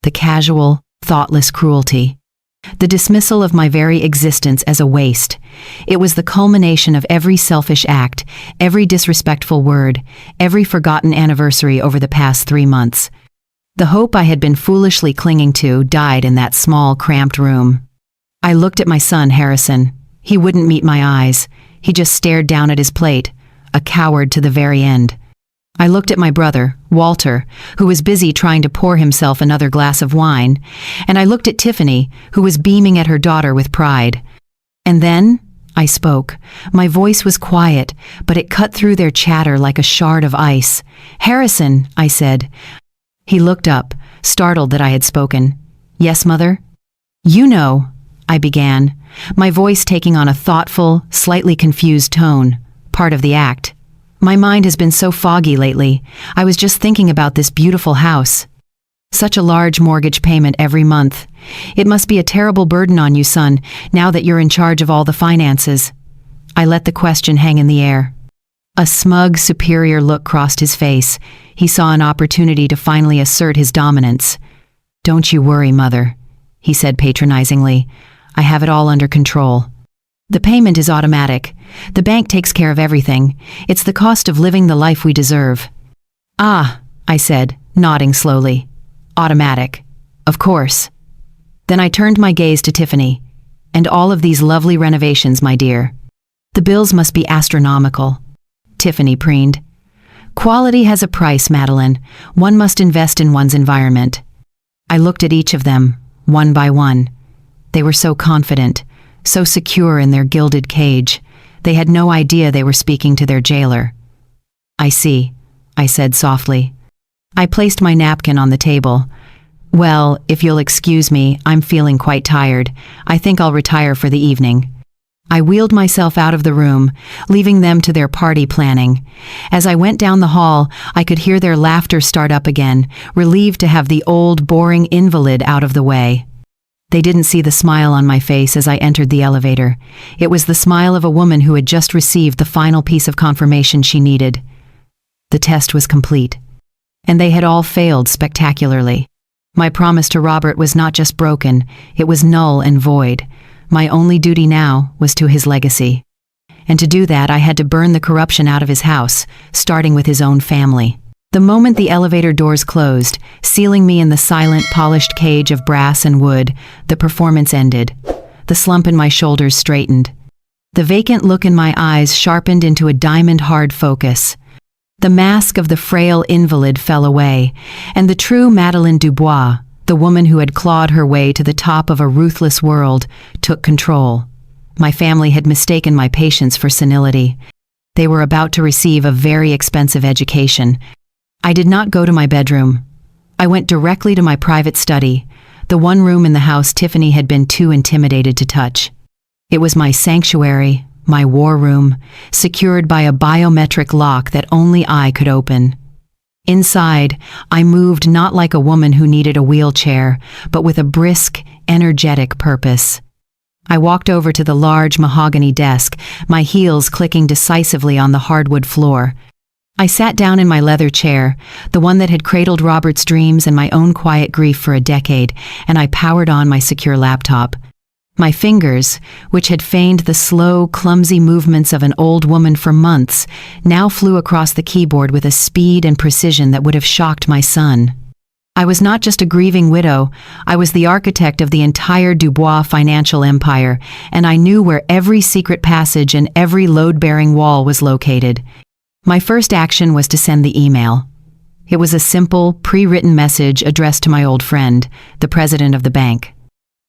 A: The casual, thoughtless cruelty. The dismissal of my very existence as a waste. It was the culmination of every selfish act, every disrespectful word, every forgotten anniversary over the past 3 months. The hope I had been foolishly clinging to died in that small, cramped room. I looked at my son, Harrison. He wouldn't meet my eyes. He just stared down at his plate, a coward to the very end. I looked at my brother, Walter, who was busy trying to pour himself another glass of wine, and I looked at Tiffany, who was beaming at her daughter with pride. And then I spoke. My voice was quiet, but it cut through their chatter like a shard of ice. "Harrison," I said. He looked up, startled that I had spoken. "Yes, Mother?" "You know," I began, my voice taking on a thoughtful, slightly confused tone, part of the act. "My mind has been so foggy lately. I was just thinking about this beautiful house. Such a large mortgage payment every month. It must be a terrible burden on you, son, now that you're in charge of all the finances." I let the question hang in the air. A smug, superior look crossed his face. He saw an opportunity to finally assert his dominance. "Don't you worry, Mother," he said patronizingly. "I have it all under control. The payment is automatic. The bank takes care of everything. It's the cost of living the life we deserve." "Ah," I said, nodding slowly. "Automatic. Of course." Then I turned my gaze to Tiffany. "And all of these lovely renovations, my dear. The bills must be astronomical." Tiffany preened. "Quality has a price, Madeline. One must invest in one's environment." I looked at each of them, one by one. They were so confident, so secure in their gilded cage. They had no idea they were speaking to their jailer. "I see," I said softly. I placed my napkin on the table. "Well, if you'll excuse me, I'm feeling quite tired. I think I'll retire for the evening." I wheeled myself out of the room, leaving them to their party planning. As I went down the hall, I could hear their laughter start up again, relieved to have the old, boring invalid out of the way. They didn't see the smile on my face as I entered the elevator. It was the smile of a woman who had just received the final piece of confirmation she needed. The test was complete. And they had all failed spectacularly. My promise to Robert was not just broken, it was null and void. My only duty now was to his legacy. And to do that, I had to burn the corruption out of his house, starting with his own family. The moment the elevator doors closed, sealing me in the silent, polished cage of brass and wood, the performance ended. The slump in my shoulders straightened. The vacant look in my eyes sharpened into a diamond-hard focus. The mask of the frail invalid fell away, and the true Madeleine Dubois, the woman who had clawed her way to the top of a ruthless world, took control. My family had mistaken my patience for senility. They were about to receive a very expensive education. I did not go to my bedroom. I went directly to my private study, the one room in the house Tiffany had been too intimidated to touch. It was my sanctuary, my war room, secured by a biometric lock that only I could open. Inside, I moved not like a woman who needed a wheelchair, but with a brisk, energetic purpose. I walked over to the large mahogany desk, my heels clicking decisively on the hardwood floor. I sat down in my leather chair, the one that had cradled Robert's dreams and my own quiet grief for a decade, and I powered on my secure laptop. My fingers, which had feigned the slow, clumsy movements of an old woman for months, now flew across the keyboard with a speed and precision that would have shocked my son. I was not just a grieving widow, I was the architect of the entire Dubois financial empire, and I knew where every secret passage and every load-bearing wall was located. My first action was to send the email. It was a simple, pre-written message addressed to my old friend, the president of the bank.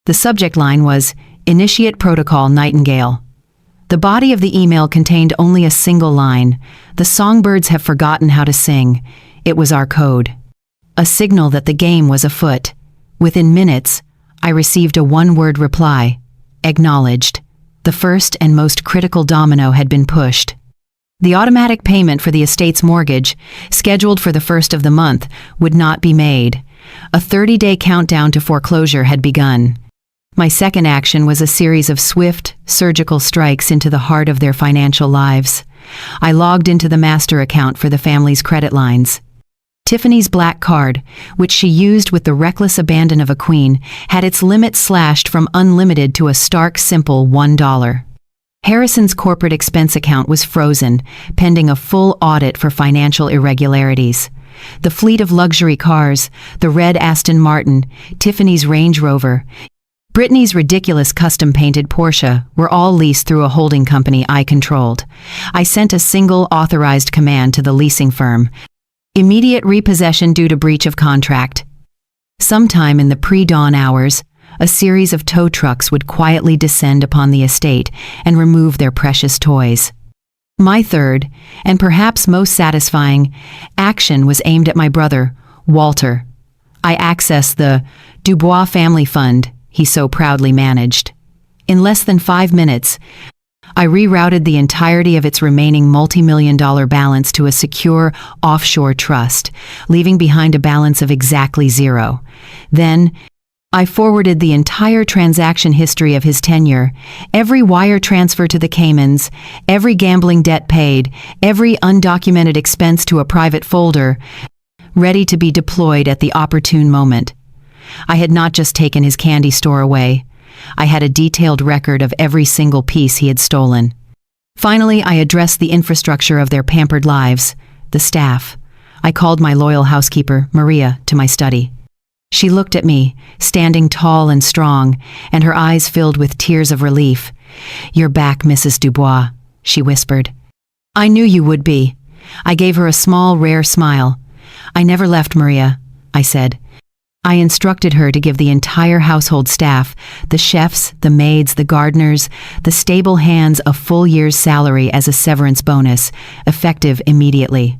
A: The subject line was, "Initiate Protocol Nightingale." The body of the email contained only a single line, "The songbirds have forgotten how to sing." It was our code. A signal that the game was afoot. Within minutes, I received a one-word reply, "Acknowledged." The first and most critical domino had been pushed. The automatic payment for the estate's mortgage, scheduled for the first of the month, would not be made. A 30-day countdown to foreclosure had begun. My second action was a series of swift, surgical strikes into the heart of their financial lives. I logged into the master account for the family's credit lines. Tiffany's black card, which she used with the reckless abandon of a queen, had its limit slashed from unlimited to a stark, simple $1. Harrison's corporate expense account was frozen, pending a full audit for financial irregularities. The fleet of luxury cars, the red Aston Martin, Tiffany's Range Rover, Brittany's ridiculous custom-painted Porsche were all leased through a holding company I controlled. I sent a single authorized command to the leasing firm. Immediate repossession due to breach of contract. Sometime in the pre-dawn hours, a series of tow trucks would quietly descend upon the estate and remove their precious toys. My third, and perhaps most satisfying, action was aimed at my brother, Walter. I accessed the Dubois family fund he so proudly managed. In less than 5 minutes, I rerouted the entirety of its remaining multi-million-dollar balance to a secure offshore trust, leaving behind a balance of exactly zero. Then, I forwarded the entire transaction history of his tenure, every wire transfer to the Caymans, every gambling debt paid, every undocumented expense to a private folder, ready to be deployed at the opportune moment. I had not just taken his candy store away. I had a detailed record of every single piece he had stolen. Finally, I addressed the infrastructure of their pampered lives, the staff. I called my loyal housekeeper, Maria, to my study. She looked at me, standing tall and strong, and her eyes filled with tears of relief. "You're back, Mrs. Dubois," she whispered. "I knew you would be." I gave her a small, rare smile. "I never left, Maria," I said. I instructed her to give the entire household staff, the chefs, the maids, the gardeners, the stable hands a full year's salary as a severance bonus, effective immediately.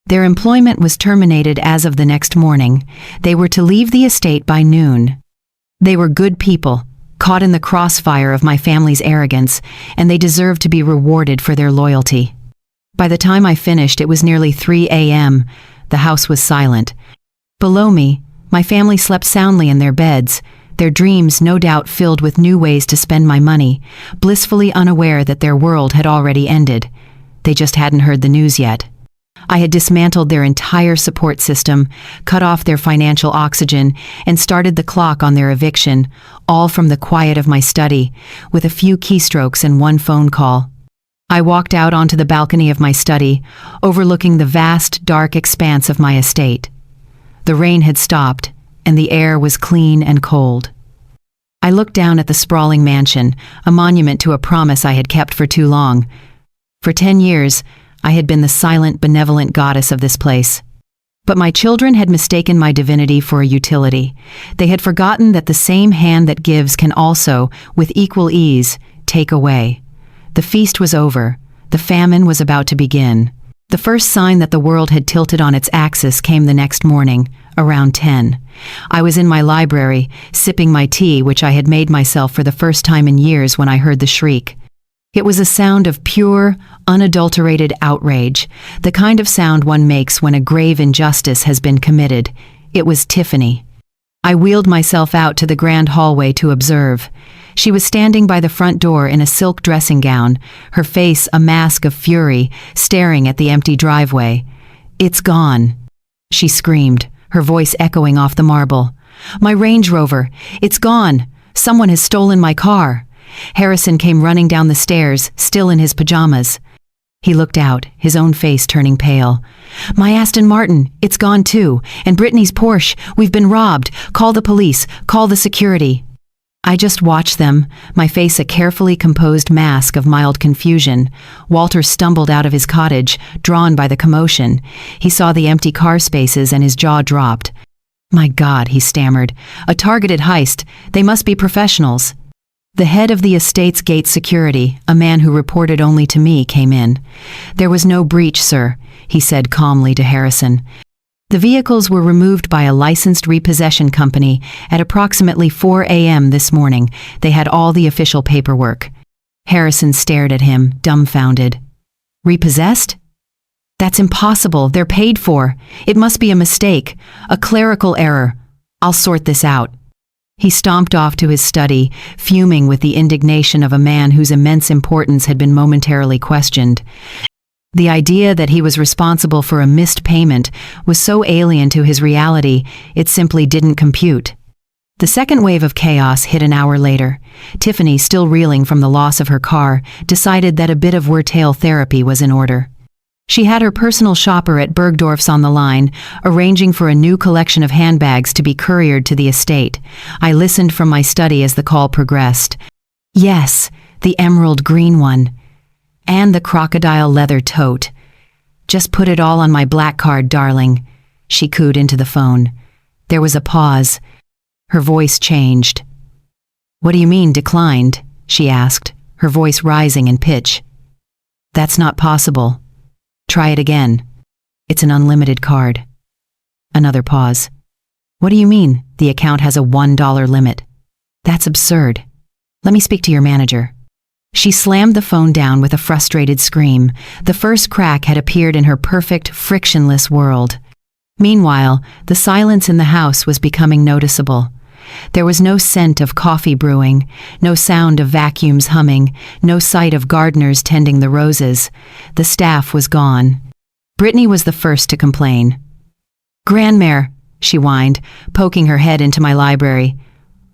A: Their employment was terminated as of the next morning. They were to leave the estate by noon. They were good people, caught in the crossfire of my family's arrogance, and they deserved to be rewarded for their loyalty. By the time I finished, it was nearly 3 a.m. The house was silent. Below me, my family slept soundly in their beds, their dreams no doubt filled with new ways to spend my money, blissfully unaware that their world had already ended. They just hadn't heard the news yet. I had dismantled their entire support system, cut off their financial oxygen, and started the clock on their eviction, all from the quiet of my study, with a few keystrokes and one phone call. I walked out onto the balcony of my study, overlooking the vast, dark expanse of my estate. The rain had stopped, and the air was clean and cold. I looked down at the sprawling mansion, a monument to a promise I had kept for too long. For 10 years, I had been the silent, benevolent goddess of this place. But my children had mistaken my divinity for a utility. They had forgotten that the same hand that gives can also, with equal ease, take away. The feast was over. The famine was about to begin. The first sign that the world had tilted on its axis came the next morning, around 10. I was in my library, sipping my tea, which I had made myself for the first time in years, when I heard the shriek. It was a sound of pure, unadulterated outrage, the kind of sound one makes when a grave injustice has been committed. It was Tiffany. I wheeled myself out to the grand hallway to observe. She was standing by the front door in a silk dressing gown, her face a mask of fury, staring at the empty driveway. "It's gone," she screamed, her voice echoing off the marble. "My Range Rover! It's gone! Someone has stolen my car!" Harrison came running down the stairs, still in his pajamas. He looked out, his own face turning pale. "My Aston Martin, it's gone too, and Brittany's Porsche, we've been robbed. Call the police, call the security." I just watched them, my face a carefully composed mask of mild confusion. Walter stumbled out of his cottage, drawn by the commotion. He saw the empty car spaces and his jaw dropped. "My God," he stammered. "A targeted heist. They must be professionals." The head of the estate's gate security, a man who reported only to me, came in. "There was no breach, sir," he said calmly to Harrison. The vehicles were removed by a licensed repossession company at approximately 4 a.m. this morning. They had all the official paperwork. Harrison stared at him, dumbfounded. "Repossessed? That's impossible. They're paid for. It must be a mistake, a clerical error. I'll sort this out." He stomped off to his study, fuming with the indignation of a man whose immense importance had been momentarily questioned. The idea that he was responsible for a missed payment was so alien to his reality, it simply didn't compute. The second wave of chaos hit an hour later. Tiffany, still reeling from the loss of her car, decided that a bit of Wurtail therapy was in order. She had her personal shopper at Bergdorf's on the line, arranging for a new collection of handbags to be couriered to the estate. I listened from my study as the call progressed. "Yes, the emerald green one. And the crocodile leather tote. Just put it all on my black card, darling," she cooed into the phone. There was a pause. Her voice changed. "What do you mean, declined?" she asked, her voice rising in pitch. "That's not possible. Try it again. It's an unlimited card." Another pause. "What do you mean, the account has a $1 limit? That's absurd. Let me speak to your manager." She slammed the phone down with a frustrated scream. The first crack had appeared in her perfect, frictionless world. Meanwhile, the silence in the house was becoming noticeable. There was no scent of coffee brewing, no sound of vacuums humming, no sight of gardeners tending the roses. The staff was gone. Brittany was the first to complain. "Grandmère," she whined, poking her head into my library.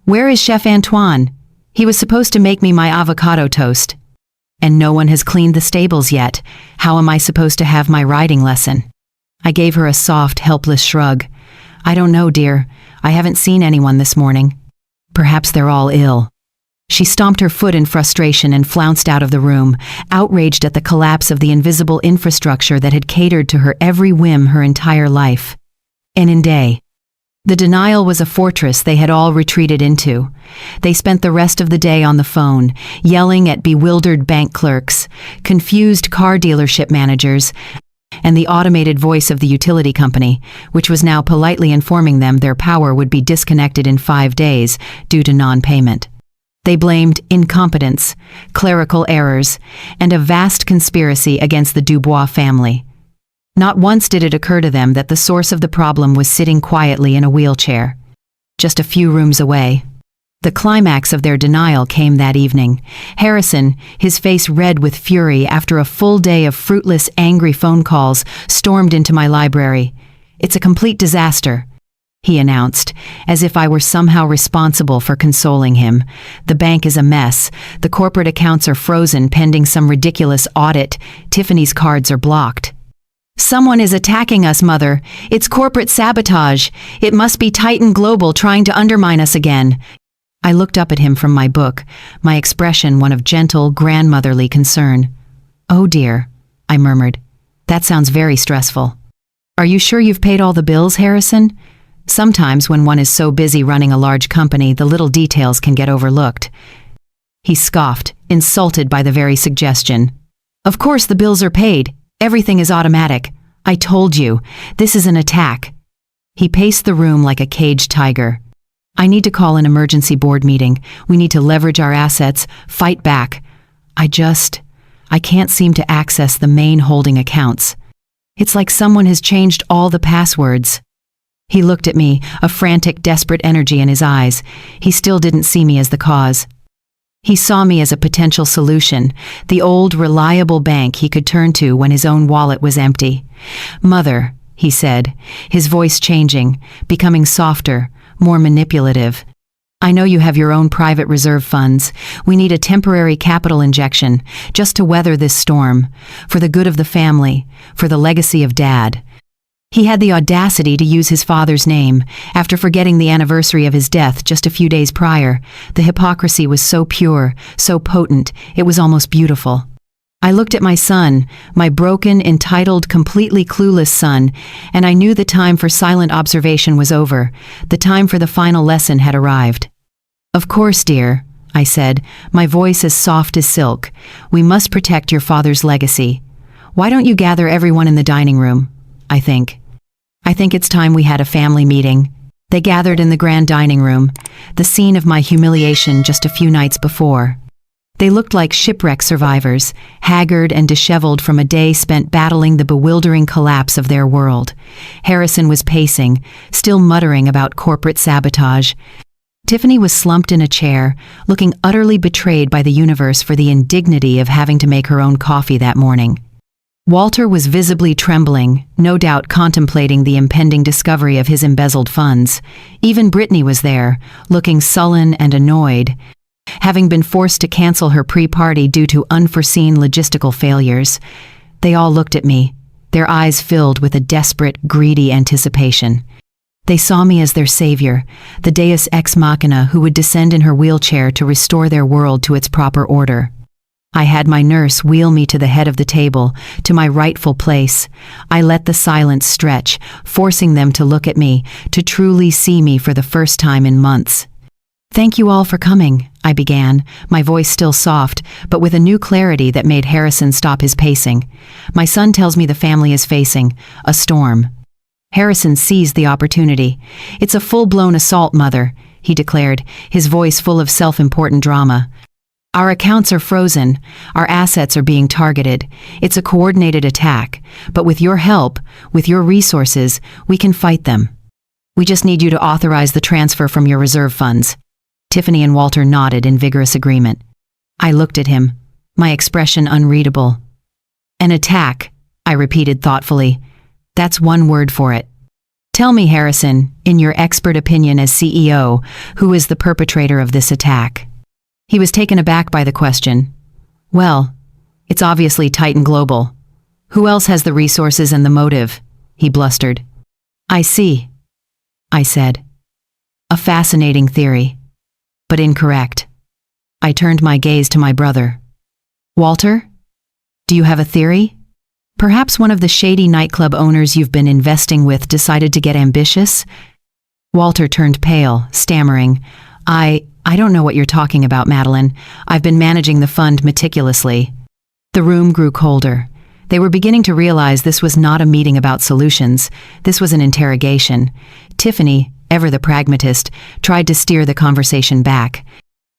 A: "Where is Chef Antoine? He was supposed to make me my avocado toast. And no one has cleaned the stables yet. How am I supposed to have my riding lesson?" I gave her a soft, helpless shrug. "I don't know, dear. I haven't seen anyone this morning. Perhaps they're all ill." She stomped her foot in frustration and flounced out of the room, outraged at the collapse of the invisible infrastructure that had catered to her every whim her entire life. And in day. The denial was a fortress they had all retreated into. They spent the rest of the day on the phone, yelling at bewildered bank clerks, confused car dealership managers, and the automated voice of the utility company, which was now politely informing them their power would be disconnected in 5 days due to non-payment. They blamed incompetence, clerical errors, and a vast conspiracy against the Dubois family. Not once did it occur to them that the source of the problem was sitting quietly in a wheelchair, just a few rooms away. The climax of their denial came that evening. Harrison, his face red with fury after a full day of fruitless, angry phone calls, stormed into my library. "It's a complete disaster," he announced, as if I were somehow responsible for consoling him. "The bank is a mess. The corporate accounts are frozen pending some ridiculous audit. Tiffany's cards are blocked. Someone is attacking us, Mother. It's corporate sabotage. It must be Titan Global trying to undermine us again." I looked up at him from my book, my expression one of gentle, grandmotherly concern. "Oh dear," I murmured. "That sounds very stressful. Are you sure you've paid all the bills, Harrison? Sometimes when one is so busy running a large company, the little details can get overlooked." He scoffed, insulted by the very suggestion. "Of course the bills are paid. Everything is automatic. I told you, this is an attack." He paced the room like a caged tiger. "I need to call an emergency board meeting. We need to leverage our assets, fight back. I can't seem to access the main holding accounts. It's like someone has changed all the passwords." He looked at me, a frantic, desperate energy in his eyes. He still didn't see me as the cause. He saw me as a potential solution, the old, reliable bank he could turn to when his own wallet was empty. "Mother," he said, his voice changing, becoming softer, more manipulative. "I know you have your own private reserve funds. We need a temporary capital injection, just to weather this storm, for the good of the family, for the legacy of Dad." He had the audacity to use his father's name, after forgetting the anniversary of his death just a few days prior. The hypocrisy was so pure, so potent, it was almost beautiful. I looked at my son, my broken, entitled, completely clueless son, and I knew the time for silent observation was over. The time for the final lesson had arrived. "Of course, dear," I said, my voice as soft as silk. "We must protect your father's legacy. Why don't you gather everyone in the dining room? I think it's time we had a family meeting." They gathered in the grand dining room, the scene of my humiliation just a few nights before. They looked like shipwreck survivors, haggard and disheveled from a day spent battling the bewildering collapse of their world. Harrison was pacing, still muttering about corporate sabotage. Tiffany was slumped in a chair, looking utterly betrayed by the universe for the indignity of having to make her own coffee that morning. Walter was visibly trembling, no doubt contemplating the impending discovery of his embezzled funds. Even Brittany was there, looking sullen and annoyed, having been forced to cancel her pre-party due to unforeseen logistical failures. They all looked at me, their eyes filled with a desperate, greedy anticipation. They saw me as their savior, the deus ex machina who would descend in her wheelchair to restore their world to its proper order. I had my nurse wheel me to the head of the table, to my rightful place. I let the silence stretch, forcing them to look at me, to truly see me for the first time in months. "Thank you all for coming," I began, my voice still soft, but with a new clarity that made Harrison stop his pacing. "My son tells me the family is facing a storm." Harrison seized the opportunity. "It's a full-blown assault, Mother," he declared, his voice full of self-important drama. "Our accounts are frozen, our assets are being targeted. It's a coordinated attack, but with your help, with your resources, we can fight them. We just need you to authorize the transfer from your reserve funds." Tiffany and Walter nodded in vigorous agreement. I looked at him, my expression unreadable. "An attack," I repeated thoughtfully. "That's one word for it. Tell me, Harrison, in your expert opinion as CEO, who is the perpetrator of this attack?" He was taken aback by the question. "Well, it's obviously Titan Global. Who else has the resources and the motive?" he blustered. "I see," I said. "A fascinating theory, but incorrect." I turned my gaze to my brother. "Walter, do you have a theory? Perhaps one of the shady nightclub owners you've been investing with decided to get ambitious?" Walter turned pale, stammering, I don't know what you're talking about, Madeline. I've been managing the fund meticulously." The room grew colder. They were beginning to realize this was not a meeting about solutions. This was an interrogation. Tiffany, ever the pragmatist, tried to steer the conversation back.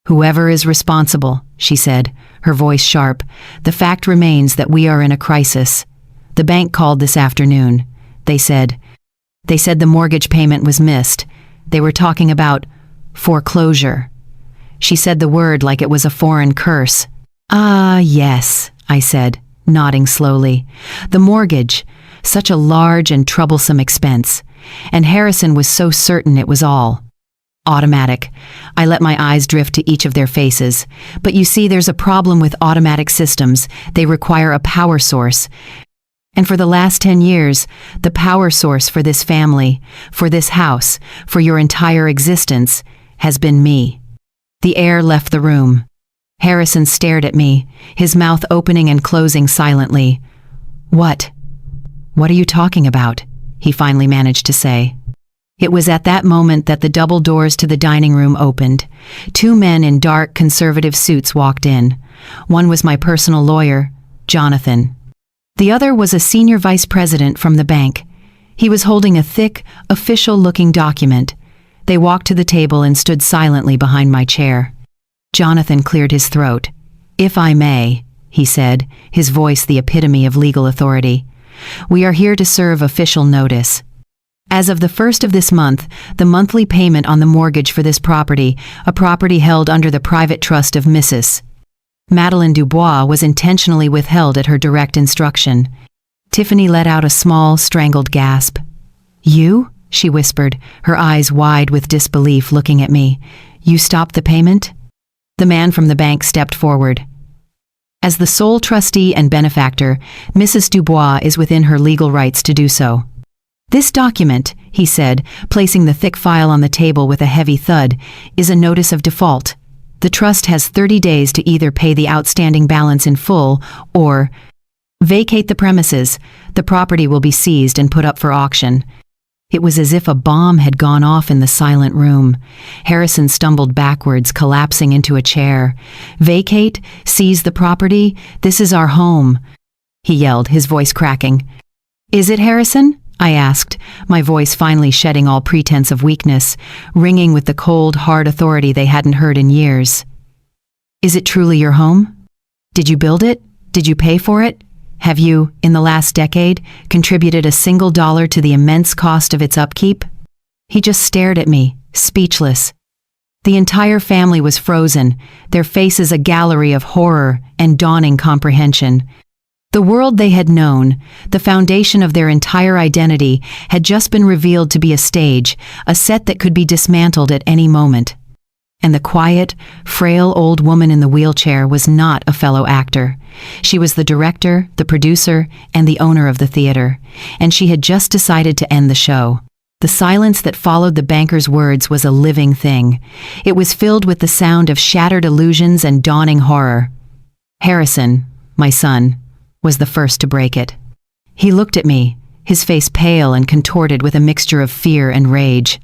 A: "Whoever is responsible," she said, her voice sharp, "the fact remains that we are in a crisis. The bank called this afternoon. They said the mortgage payment was missed. They were talking about foreclosure." She said the word like it was a foreign curse. "Ah, yes," I said, nodding slowly. "The mortgage, such a large and troublesome expense. And Harrison was so certain it was all automatic." I let my eyes drift to each of their faces. "But you see, there's a problem with automatic systems. They require a power source. And for the last 10 years, the power source for this family, for this house, for your entire existence, has been me." The air left the room. Harrison stared at me, his mouth opening and closing silently. What are you talking about?" he finally managed to say. It was at that moment that the double doors to the dining room opened. 2 men in dark, conservative suits walked in. One was my personal lawyer, Jonathan. The other was a senior vice president from the bank. He was holding a thick, official-looking document. They walked to the table and stood silently behind my chair. Jonathan cleared his throat. "If I may," he said, his voice the epitome of legal authority. "We are here to serve official notice. As of the 1st of this month, the monthly payment on the mortgage for this property, a property held under the private trust of Mrs. Madeleine Dubois, was intentionally withheld at her direct instruction." Tiffany let out a small, strangled gasp. "You?" she whispered, her eyes wide with disbelief, looking at me. "You stopped the payment?" The man from the bank stepped forward. "As the sole trustee and benefactor, Mrs. Dubois is within her legal rights to do so. This document," he said, placing the thick file on the table with a heavy thud, "is a notice of default. The trust has 30 days to either pay the outstanding balance in full or vacate the premises. The property will be seized and put up for auction." It was as if a bomb had gone off in the silent room. Harrison stumbled backwards, collapsing into a chair. "Vacate? Seize the property? This is our home," he yelled, his voice cracking. "Is it, Harrison?" I asked, my voice finally shedding all pretense of weakness, ringing with the cold, hard authority they hadn't heard in years. "Is it truly your home? Did you build it? Did you pay for it? Have you, in the last decade, contributed a single dollar to the immense cost of its upkeep?" He just stared at me, speechless. The entire family was frozen, their faces a gallery of horror and dawning comprehension. The world they had known, the foundation of their entire identity, had just been revealed to be a stage, a set that could be dismantled at any moment. And the quiet, frail old woman in the wheelchair was not a fellow actor. She was the director, the producer, and the owner of the theater, and she had just decided to end the show. The silence that followed the banker's words was a living thing. It was filled with the sound of shattered illusions and dawning horror. Harrison, my son, was the first to break it. He looked at me, his face pale and contorted with a mixture of fear and rage.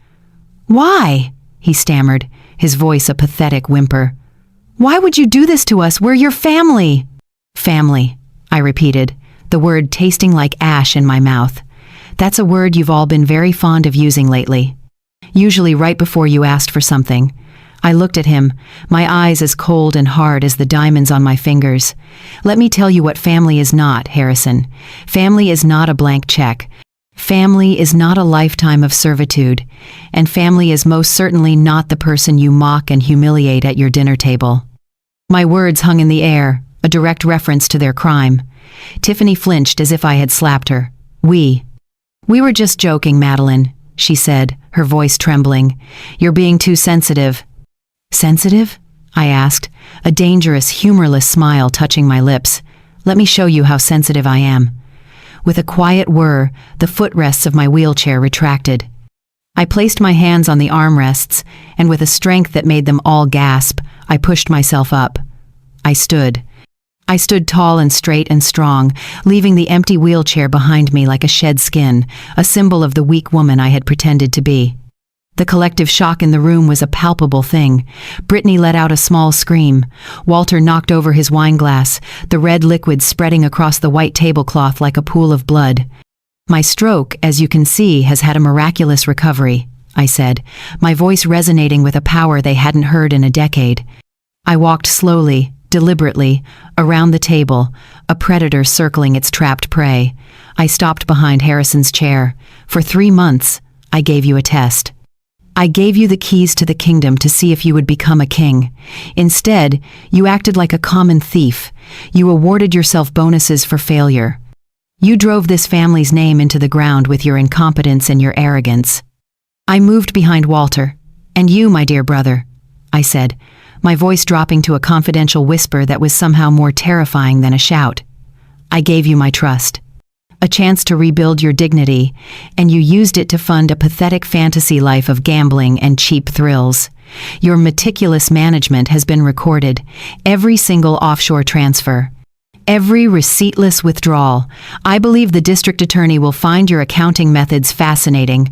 A: "Why?" he stammered, his voice a pathetic whimper. "Why would you do this to us? We're your family." "Family," I repeated, the word tasting like ash in my mouth. "That's a word you've all been very fond of using lately. Usually right before you asked for something." I looked at him, my eyes as cold and hard as the diamonds on my fingers. "Let me tell you what family is not, Harrison. Family is not a blank check. Family is not a lifetime of servitude. And family is most certainly not the person you mock and humiliate at your dinner table." My words hung in the air, a direct reference to their crime. Tiffany flinched as if I had slapped her. We were just joking, Madeleine," she said, her voice trembling. "You're being too sensitive." "Sensitive?" I asked, a dangerous, humorless smile touching my lips. "Let me show you how sensitive I am." With a quiet whir, the footrests of my wheelchair retracted. I placed my hands on the armrests, and with a strength that made them all gasp, I pushed myself up. I stood. I stood tall and straight and strong, leaving the empty wheelchair behind me like a shed skin, a symbol of the weak woman I had pretended to be. The collective shock in the room was a palpable thing. Brittany let out a small scream. Walter knocked over his wineglass, the red liquid spreading across the white tablecloth like a pool of blood. "My stroke, as you can see, has had a miraculous recovery," I said, my voice resonating with a power they hadn't heard in a decade. I walked slowly, deliberately, around the table, a predator circling its trapped prey. I stopped behind Harrison's chair. "For 3 months, I gave you a test. I gave you the keys to the kingdom to see if you would become a king. Instead, you acted like a common thief. You awarded yourself bonuses for failure. You drove this family's name into the ground with your incompetence and your arrogance." I moved behind Walter. "And you, my dear brother," I said, my voice dropping to a confidential whisper that was somehow more terrifying than a shout. "I gave you my trust. A chance to rebuild your dignity, and you used it to fund a pathetic fantasy life of gambling and cheap thrills. Your meticulous management has been recorded, every single offshore transfer, every receiptless withdrawal. I believe the district attorney will find your accounting methods fascinating."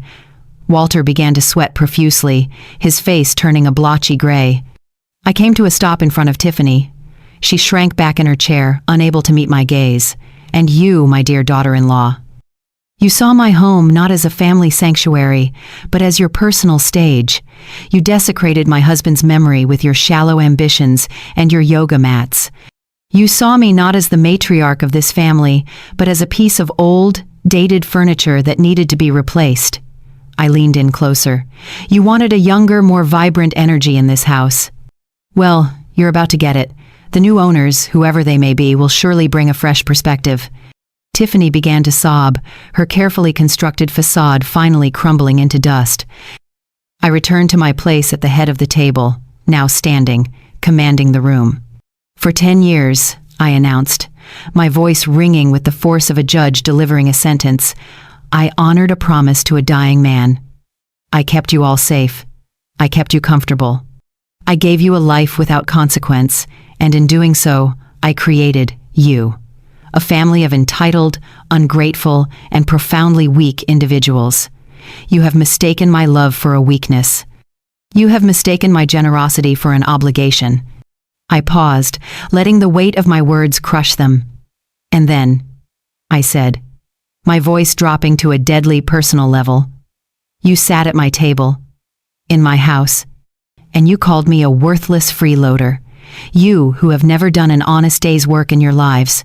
A: Walter began to sweat profusely, his face turning a blotchy gray. I came to a stop in front of Tiffany. She shrank back in her chair, unable to meet my gaze. "And you, my dear daughter-in-law. You saw my home not as a family sanctuary, but as your personal stage. You desecrated my husband's memory with your shallow ambitions and your yoga mats. You saw me not as the matriarch of this family, but as a piece of old, dated furniture that needed to be replaced. I leaned in closer. You wanted a younger, more vibrant energy in this house. Well, you're about to get it. The new owners, whoever they may be, will surely bring a fresh perspective. Tiffany began to sob, her carefully constructed facade finally crumbling into dust. I returned to my place at the head of the table, now standing, commanding the room. For 10 years, I announced, my voice ringing with the force of a judge delivering a sentence, I honored a promise to a dying man. I kept you all safe. I kept you comfortable. I gave you a life without consequence, and in doing so, I created you. A family of entitled, ungrateful, and profoundly weak individuals. You have mistaken my love for a weakness. You have mistaken my generosity for an obligation. I paused, letting the weight of my words crush them. And then, I said, my voice dropping to a deadly personal level, you sat at my table, in my house, and you called me a worthless freeloader. You who have never done an honest day's work in your lives.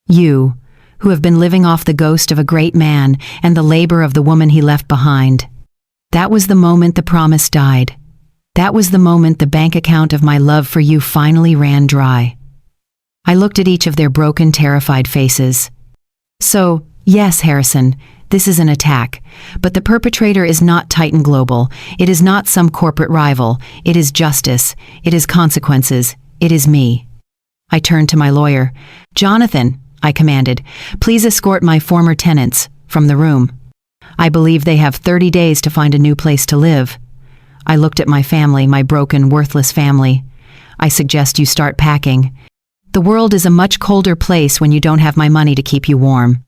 A: You who have been living off the ghost of a great man and the labor of the woman he left behind. That was the moment the promise died. That was the moment the bank account of my love for you finally ran dry. I looked at each of their broken, terrified faces. So, yes, Harrison, this is an attack, but the perpetrator is not Titan Global. It is not some corporate rival. It is justice. It is consequences. It is me. I turned to my lawyer. Jonathan, I commanded, please escort my former tenants from the room. I believe they have 30 days to find a new place to live. I looked at my family, my broken, worthless family. I suggest you start packing. The world is a much colder place when you don't have my money to keep you warm.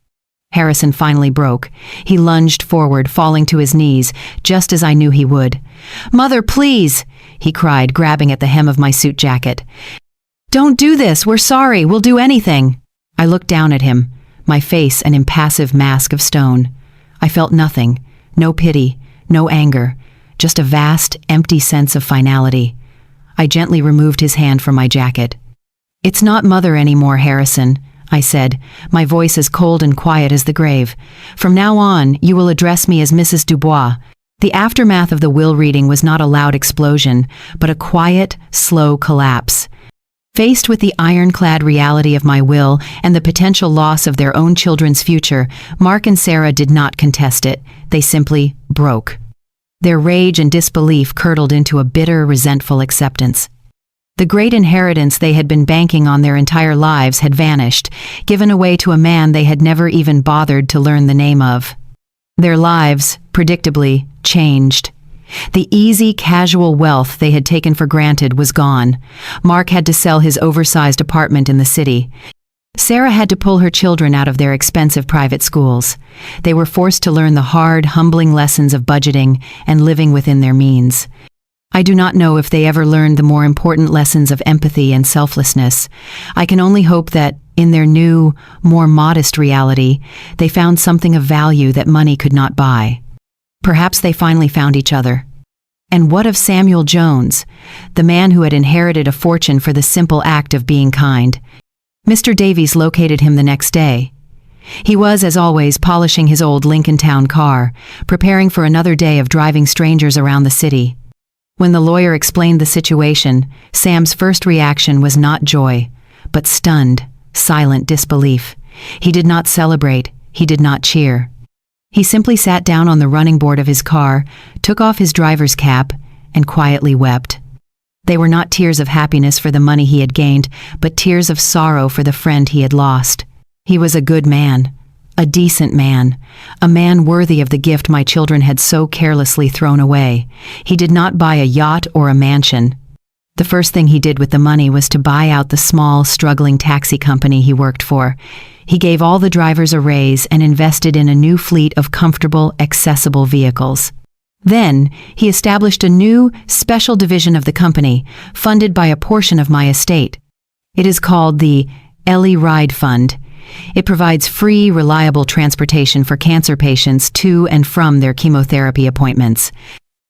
A: Harrison finally broke. He lunged forward, falling to his knees, just as I knew he would. Mother, please, he cried, grabbing at the hem of my suit jacket. Don't do this, we're sorry, we'll do anything. I looked down at him, my face an impassive mask of stone. I felt nothing, no pity, no anger, just a vast, empty sense of finality. I gently removed his hand from my jacket. It's not Mother anymore, Harrison, I said, my voice as cold and quiet as the grave. From now on, you will address me as Mrs. Dubois. The aftermath of the will reading was not a loud explosion, but a quiet, slow collapse. Faced with the ironclad reality of my will and the potential loss of their own children's future, Mark and Sarah did not contest it. They simply broke. Their rage and disbelief curdled into a bitter, resentful acceptance. The great inheritance they had been banking on their entire lives had vanished, given away to a man they had never even bothered to learn the name of. Their lives, predictably, changed. The easy, casual wealth they had taken for granted was gone. Mark had to sell his oversized apartment in the city. Sarah had to pull her children out of their expensive private schools. They were forced to learn the hard, humbling lessons of budgeting and living within their means. I do not know if they ever learned the more important lessons of empathy and selflessness. I can only hope that, in their new, more modest reality, they found something of value that money could not buy. Perhaps they finally found each other. And what of Samuel Jones, the man who had inherited a fortune for the simple act of being kind? Mr. Davies located him the next day. He was, as always, polishing his old Lincoln Town car, preparing for another day of driving strangers around the city. When the lawyer explained the situation, Sam's first reaction was not joy, but stunned, silent disbelief. He did not celebrate, he did not cheer. He simply sat down on the running board of his car, took off his driver's cap, and quietly wept. They were not tears of happiness for the money he had gained, but tears of sorrow for the friend he had lost. He was a good man, a decent man, a man worthy of the gift my children had so carelessly thrown away. He did not buy a yacht or a mansion. The first thing he did with the money was to buy out the small, struggling taxi company he worked for. He gave all the drivers a raise and invested in a new fleet of comfortable, accessible vehicles. Then, he established a new, special division of the company, funded by a portion of my estate. It is called the Ellie Ride Fund. It provides free, reliable transportation for cancer patients to and from their chemotherapy appointments.